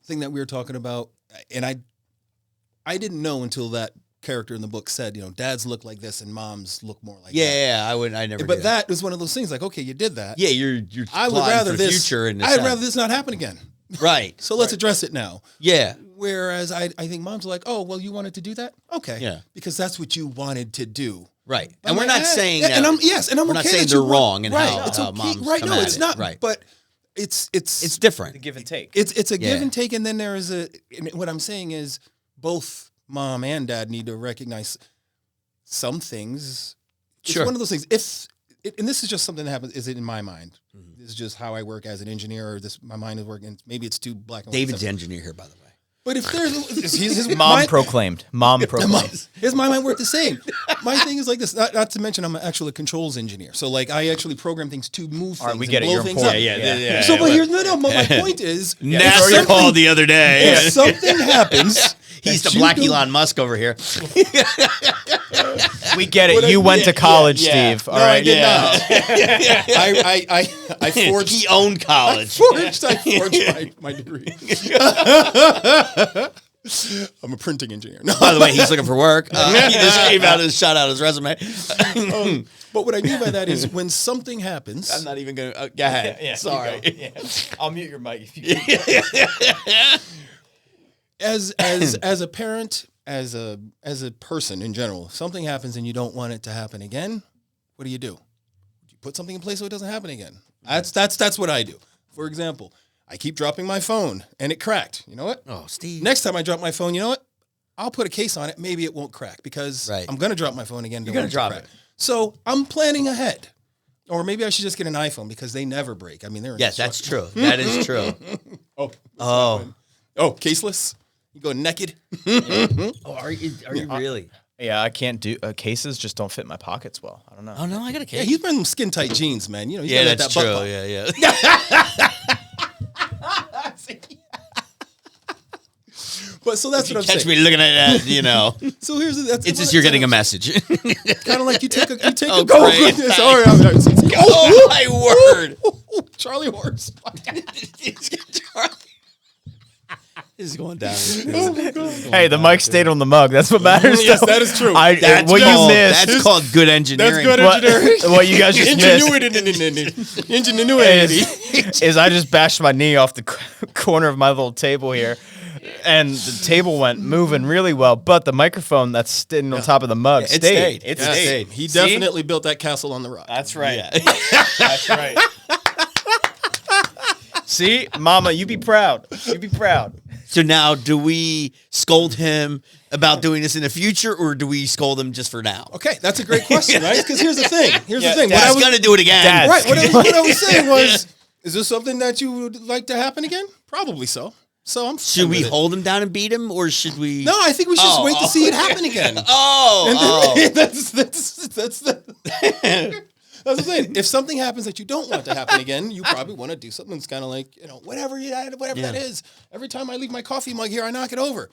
thing that we were talking about. And I didn't know until that character in the book said, dads look like this and moms look more like that. Yeah, I never. But that was one of those things like, okay, you did that. Yeah, you're I would rather for this. Future in I'd rather this not happen again. Right. So let's address it now. Yeah. Whereas I think moms are like, oh, well, you wanted to do that? Okay. Yeah. Because that's what you wanted to do. Right. And we're not saying that. And I'm we're not saying they're wrong and how it's okay. moms right. come No, at it's it. not. Right. But it's different. The give and take. It's a give and take, and then there is and what I'm saying is both mom and dad need to recognize some things. It's one of those things. And this is just something that happens. Is it in my mind? Mm-hmm. This is just how I work as an engineer. Or my mind is working. Maybe it's too black and white. David's the engineer here, by the way. But if there's his Mom proclaimed. His mind might work the same. My thing is like this. Not to mention, I'm actually a controls engineer. So like I actually program things to move things. All right, we get it. Blow You're things important. up. Yeah. So, but here's my point is, NASA called the other day. If something happens. He's the black Elon Musk over here. We get it. You went to college, Steve. All right. I forged. He owned college. I forged my degree. I'm a printing engineer. No. By the way, he's looking for work. He just came out and shot out his resume. But what I mean by that is when something happens. I'm not even going to. Go ahead. Yeah, Sorry. Yeah. I'll mute your mic if you can. As a parent, as a person in general, if something happens and you don't want it to happen again, what do? You put something in place so it doesn't happen again. That's what I do. For example, I keep dropping my phone and it cracked. You know what? Oh, Steve. Next time I drop my phone, you know what? I'll put a case on it. Maybe it won't crack because I'm going to drop my phone again. You're going to drop it. So I'm planning ahead. Or maybe I should just get an iPhone because they never break. I mean, they're yes, that's true. That is true. Oh, caseless. You go naked. Oh, are you really? Yeah, I can't do cases. Just don't fit my pockets well. I don't know. Oh no, I got a case. Yeah, he's wearing skin tight jeans, man. You know, he's yeah, got that's that true. butt pop. Yeah. But so that's what I'm saying. Catch me looking at that, you know. So here's it's just you're getting a message. Kind of like you take a Oh, go. great. Sorry, Oh my word! Charlie horse. This is going down. Hey, the mic stayed on the mug. That's what matters. Yes, that is true. What you missed. That's called good engineering. That's good engineering. What you guys just missed Ingenuity. is I just bashed my knee off the corner of my little table here, and the table went moving really well, but the microphone that's sitting on top of the mug stayed. It stayed. He definitely built that castle on the rock. That's right. Yeah. That's right. See, Mama, you be proud. You be proud. So now, do we scold him about doing this in the future, or do we scold him just for now? Okay, that's a great question, right? Because here's the thing. Dad's going to do it again. Dad. Right. What I was saying was, is this something that you would like to happen again? Probably so. So I'm. Should we hold him down and beat him, or should we? No, I think we should just wait to see it happen again. That's the thing. If something happens that you don't want to happen again, you probably want to do something that's kind of like, whatever that is. Every time I leave my coffee mug here, I knock it over.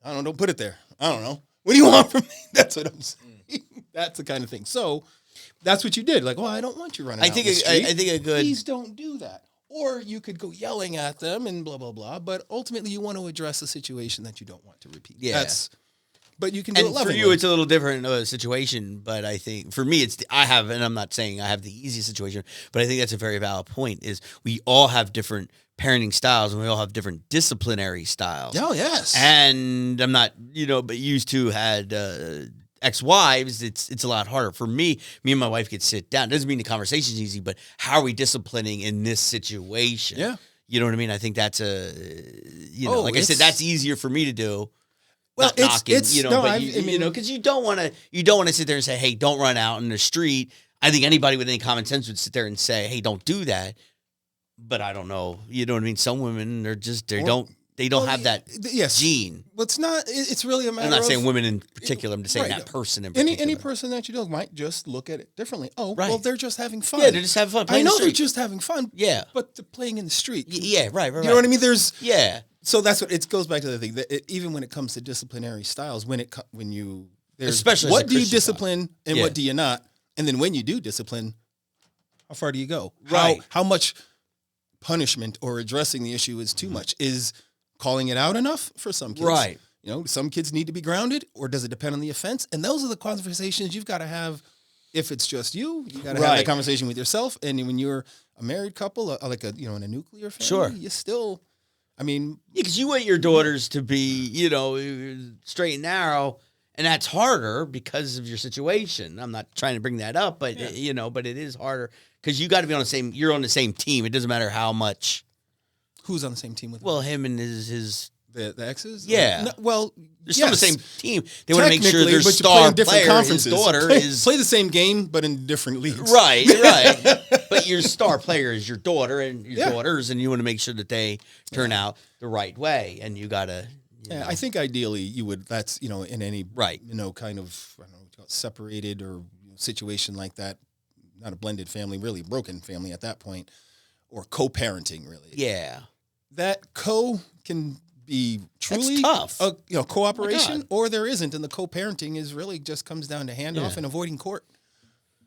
I don't put it there. I don't know. What do you want from me? That's what I'm saying. That's the kind of thing. So that's what you did. Like, I don't want you running out in the street. I think a good. Please don't do that. Or you could go yelling at them and blah, blah, blah. But ultimately, you want to address a situation that you don't want to repeat. Yeah. But you can do it And for lovingly. you, it's a little different situation. But I think for me, and I'm not saying I have the easiest situation, but I think that's a very valid point. Is we all have different parenting styles, and we all have different disciplinary styles. Oh, yes. And I'm not, but used to had ex-wives. It's a lot harder for me. Me and my wife could sit down. Doesn't mean the conversation's easy, but how are we disciplining in this situation? Yeah. You know what I mean? I think that's like I said, that's easier for me to do. Well, Not knocking, it's because you don't want to sit there and say, hey, don't run out in the street. I think anybody with any common sense would sit there and say, hey, don't do that. But I don't know. You know what I mean? Some women are just, they don't have that gene. But it's not, it's really a matter of. I'm not saying women in particular. I'm just saying that person in particular. Any person that you know might just look at it differently. Oh, right. Well, they're just having fun. Yeah, they're just having fun. I know they're just having fun. Yeah. But they're playing in the street. Yeah, right. You know what I mean? Yeah. So that's what it goes back to the thing that even when it comes to disciplinary styles, Especially what as a do you Christian discipline and what do you not, and then when you do discipline, how far do you go? Right. How much punishment or addressing the issue is too much? Is calling it out enough for some kids? Right. Some kids need to be grounded, or does it depend on the offense? And those are the conversations you've got to have. If it's just you got to have that conversation with yourself. And when you're a married couple, like in a nuclear family, sure, you still. I mean, because you want your daughters to be, straight and narrow, and that's harder because of your situation. I'm not trying to bring that up, but but it is harder because you got to be you're on the same team. It doesn't matter how much. Who's on the same team with him? Well, him and his the exes. Yeah. They're still on the same team. They want to make sure their star player, his daughter, play the same game but in different leagues. Right. But your star player is your daughter and your daughters, and you want to make sure that they turn out the right way. And you got to. I think ideally you would. That's in any kind of separated or situation like that. Not a blended family, really broken family at that point, or co-parenting really. Yeah. That can be truly tough. Cooperation, or there isn't, and the co-parenting is really just comes down to handoff and avoiding court.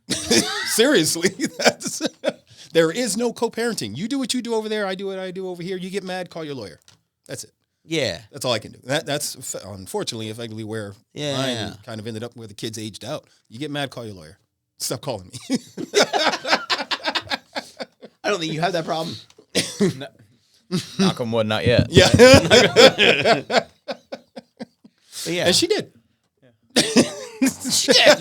Seriously, there is no co-parenting. You do what you do over there, I do what I do over here. You get mad, call your lawyer. That's it. Yeah. That's all I can do. That's unfortunately effectively where mine kind of ended up, where the kids aged out. You get mad, call your lawyer. Stop calling me. I don't think you have that problem. No. Knock on wood, not yet. Yeah. But yeah. And she did. Shit.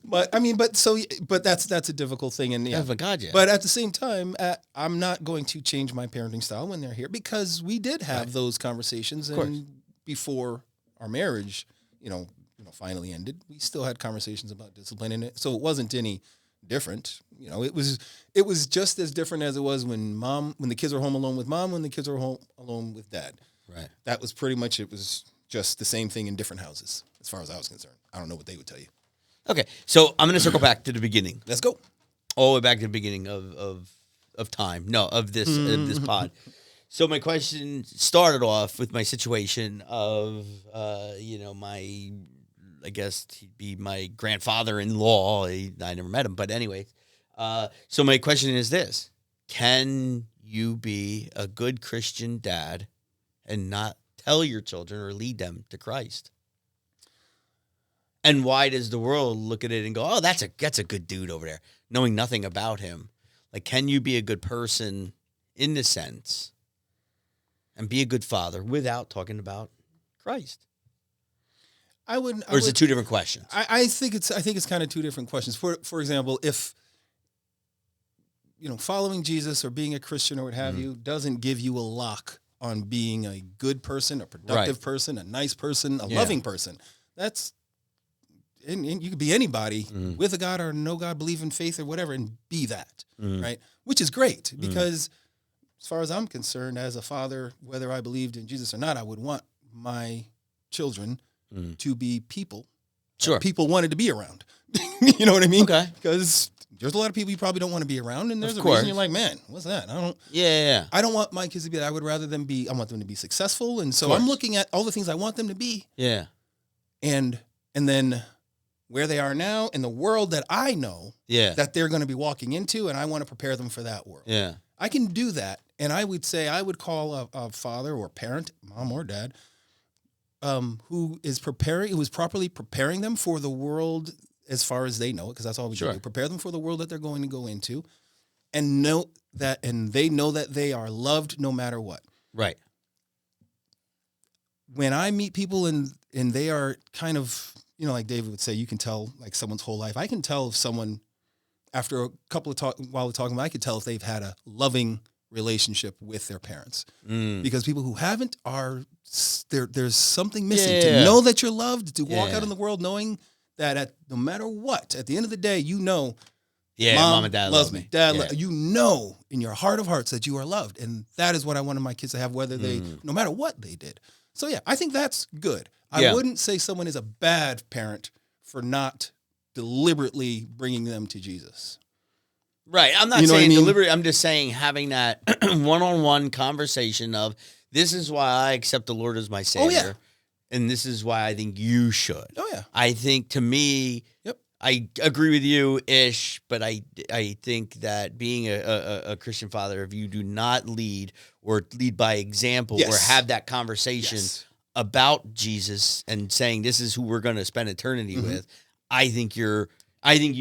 But that's a difficult thing. And Oh my God, yeah. But at the same time, I'm not going to change my parenting style when they're here, because we did have those conversations. And before our marriage, finally ended, we still had conversations about discipline in it. So it wasn't any different. It was just as different as it was when the kids were home alone with mom, when the kids were home alone with dad. Right. That was pretty much, it was just the same thing in different houses, as far as I was concerned. I don't know what they would tell you. Okay, so I'm going to circle back to the beginning. Let's go. All the way back to the beginning of time. No, of this pod. So my question started off with my situation of, I guess he'd be my grandfather-in-law. I never met him, but anyway. So my question is this: can you be a good Christian dad and not tell your children or lead them to Christ? And why does the world look at it and go, "Oh, that's a good dude over there," knowing nothing about him? Like, can you be a good person in the sense and be a good father without talking about Christ? Or is it two different questions? I think it's kind of two different questions. For example, if following Jesus or being a Christian or what have you doesn't give you a lock on being a good person, a productive person, a nice person, a loving person, and you could be anybody with a God or no God, believe in faith or whatever, and be that, right? Which is great, because as far as I'm concerned, as a father, whether I believed in Jesus or not, I would want my children to be people that people wanted to be around. You know what I mean? Okay. Because there's a lot of people you probably don't want to be around, and there's a reason you're like, man, what's that? I don't want my kids to be that. I would rather them be, I want them to be successful. And so I'm looking at all the things I want them to be. Yeah. And then where they are now in the world that I know that they're going to be walking into, and I want to prepare them for that world. Yeah. I can do that. And I would say I would call a father or parent, mom or dad, who is properly preparing them for the world as far as they know it, because that's all we do. Prepare them for the world that they're going to go into, and they know that they are loved no matter what. Right. When I meet people and they are kind of, like David would say, you can tell like someone's whole life. I can tell if someone, after a couple of while we're talking, I could tell if they've had a loving relationship with their parents, because people who haven't there's something missing. To know that you're loved, to walk out in the world knowing that no matter what, at the end of the day, mom and dad loves love me. Dad, in your heart of hearts that you are loved, and that is what I wanted my kids to have, whether no matter what they did. So I think that's good. I wouldn't say someone is a bad parent for not deliberately bringing them to Jesus. Right. I'm not saying deliberate. I'm just saying having that one-on-one conversation of, this is why I accept the Lord as my Savior. Oh, yeah. And this is why I think you should. Oh, yeah. I think, to me, I agree with you-ish, but I think that being a Christian father, if you do not lead or lead by example or have that conversation about Jesus and saying this is who we're going to spend eternity with, I think you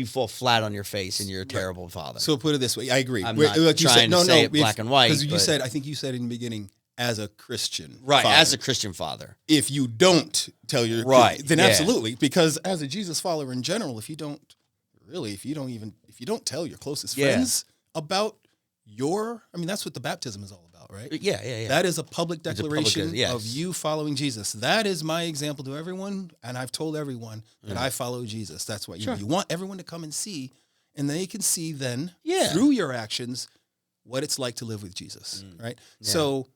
fall flat on your face and you're a terrible father. So put it this way. I agree. I'm not trying to say it black and white. Because I think you said in the beginning, as a Christian father. as a Christian father. If you don't tell your kid, then absolutely. Because as a Jesus follower in general, if you don't tell your closest friends about that's what the baptism is all about, right? Yeah. That is a public declaration of you following Jesus. That is my example to everyone, and I've told everyone that I follow Jesus. That's what you want everyone to come and see, and they can see then through your actions what it's like to live with Jesus, right? Yeah. So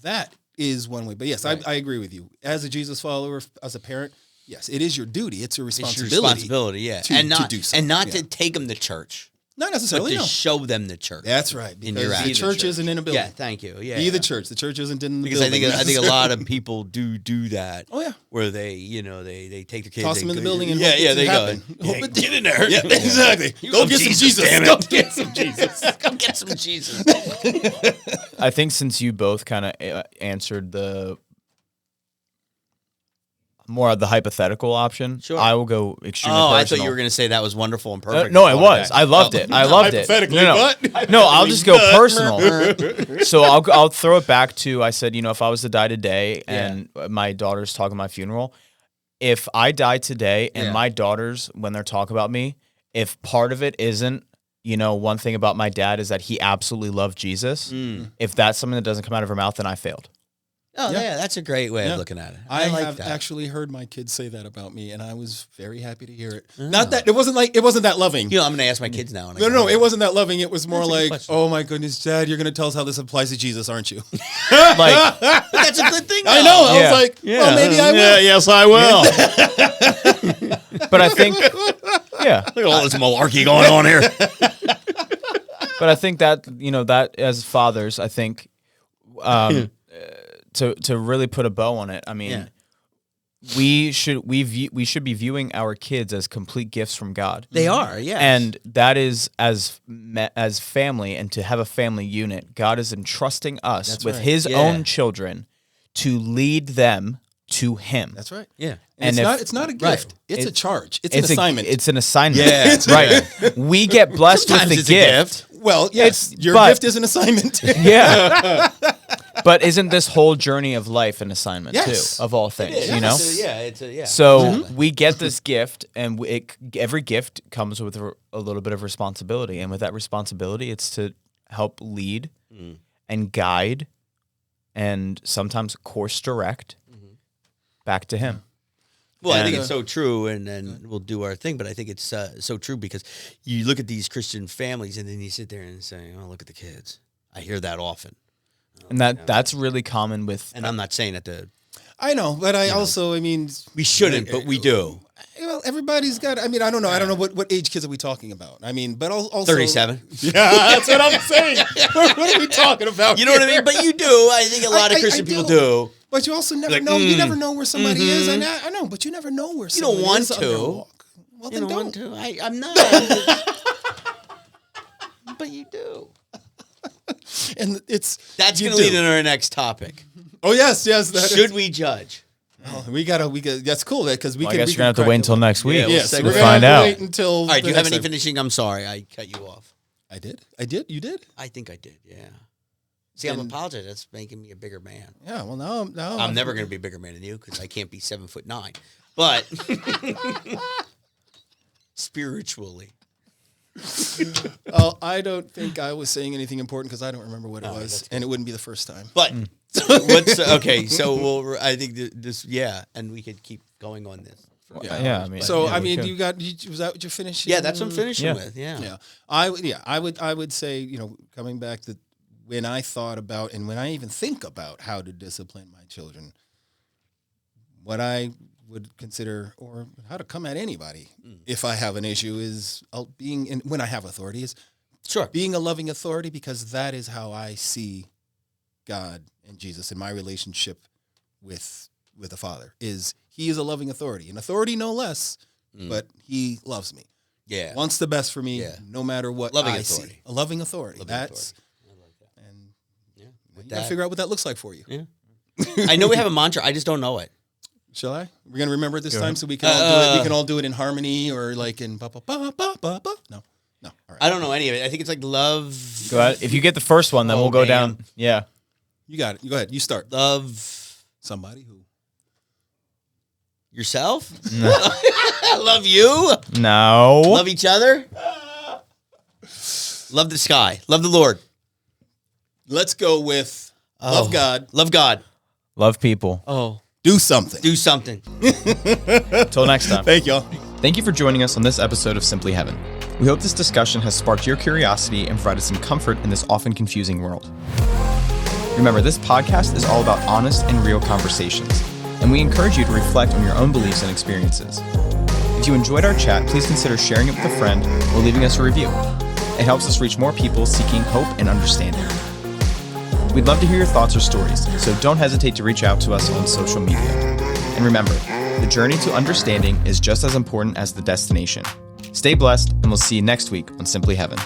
that is one way. But yes, I agree with you. As a Jesus follower, as a parent, yes, it is your duty. It's your responsibility. To do so. And not to take them to church. Not but necessarily. to No. show them the church. That's right. In Because your the action. church isn't in a building. Yeah, thank you. Yeah, Be the yeah. church. The church isn't in the Because building. I think a lot of people do that. Oh yeah. Where they take the kids, Toss them in the building and yeah, hope yeah, it they happen. go. Hope Yeah, it- get in there. Yeah, exactly. You Go love get some Jesus. damn it. Go get some Jesus. Come get some Jesus. I think since you both kind of answered the more of the hypothetical option, Sure. I will go extremely Oh, personal. I thought you were going to say that was wonderful and perfect. No, it was. I loved it. I loved it. Hypothetically, but No, I'll just go personal. So I'll throw it back to, I said, if I was to die today and my daughter's talking my funeral, if I die today and my daughters, when they're talking about me, if part of it isn't, one thing about my dad is that he absolutely loved Jesus. If that's something that doesn't come out of her mouth, then I failed. Oh, Yeah. yeah, that's a great way of looking at it. I like have that. actually heard my kids say that about me, and I was very happy to hear it. Not that it wasn't that loving. I'm going to ask my kids now. No, it wasn't that loving. It was more That's a good like, question. oh my goodness, Dad, you're going to tell us how this applies to Jesus, aren't you? Like, But that's a good thing. I know. I Yeah. was like, well, maybe I will. Yeah, yes, I will. but I think, yeah. Look at all this malarkey going on here. But I think that that as fathers, I think to really put a bow on it, I mean, we should be viewing our kids as complete gifts from God. They are, yeah. And that is as family, and to have a family unit, God is entrusting us with right. His Yeah. own children to lead them to Him. That's right. yeah. And And it's not a gift. Right. It's a It- charge. It's an assignment. It's an assignment. Yeah. right. We get blessed Sometimes with it's the a gift. well, yes, your but- gift is an assignment. Yeah. But isn't this whole journey of life an assignment Yes. too, of all things, It's a. So we get this gift, and every gift comes with a little bit of responsibility. And with that responsibility, it's to help lead and guide and sometimes course direct back to Him. Well, I think And- it's so true, and then we'll do our thing. But I think it's so true because you look at these Christian families, and then you sit there and say, "Oh, look at the kids." I hear that often, And that's really common with and I'm not saying that I know, but I mean, we shouldn't, but we do. well, everybody's got. I mean, I don't know. I don't know what age kids are we talking about. I mean, but also 37. Yeah, that's what I'm saying. What are we talking about? You know what I mean? But you do. I think a lot of Christian people do. But you also never Like, know. You never know where somebody is. I know, but you never know where You don't somebody want is on their to. walk. Well, You then don't want don't. to. I'm not. But you do. And it's That's you going to lead do. into our next topic. Oh yes. That Should is- we judge? Oh, we got. That's cool. Because we I can. guess we you're gonna have to can wait crack until it. next week. Yeah, we'll Yes, segue. we're to gonna find have to out. wait until. All right. Do you have the any next finishing? I'm sorry. I cut you off. episode. I did. You did. I think I did. Yeah. See, I'm apologizing. That's making me a bigger man. Yeah. Well, no. I'm never going to be a bigger man than you because I can't be 7'9". But spiritually, Oh, I don't think I was saying anything important because I don't remember what it Oh, was, that's and it wouldn't be the first time. but what's okay? So we'll. I think this. Yeah, and we could keep going on this. Yeah, I mean. So yeah, I we mean, could. was that what you finished? Yeah, that's what I'm finishing Yeah. with. Yeah. Yeah, I would say, coming back to when I thought about and when I even think about how to discipline my children, what I would consider or how to come at anybody if I have an issue is when I have authority is Sure. being a loving authority, because that is how I see God and Jesus in my relationship with the Father. Is He is a loving authority, an authority no less, but He loves me. Yeah. Wants the best for me, Yeah. no matter what Loving I authority. see. A loving authority. Loving That's authority. I like that. and Yeah. you With gotta that, figure out what that looks like for you. Yeah. I know we have a mantra. I just don't know it. Shall I? We're gonna remember it this Go time ahead. so we can all do it. We can all do it in harmony or like in ba ba ba ba ba ba. No. All right. I don't know any of it. I think it's like love. Go ahead. If you get the first one, then Oh, we'll go man. down. Yeah. You got it. You go ahead. You start. Love Somebody who. yourself. Love you. No. Love each other. Love the sky. Love the Lord. Let's go with love God. Love God. Love people. Oh, Do something. do something. Until next time. Thank y'all. Thank you for joining us on this episode of Simply Heaven. We hope this discussion has sparked your curiosity and provided some comfort in this often confusing world. Remember, this podcast is all about honest and real conversations, and we encourage you to reflect on your own beliefs and experiences. If you enjoyed our chat, please consider sharing it with a friend or leaving us a review. It helps us reach more people seeking hope and understanding. We'd love to hear your thoughts or stories, so don't hesitate to reach out to us on social media. And remember, the journey to understanding is just as important as the destination. Stay blessed, and we'll see you next week on Simply Heaven.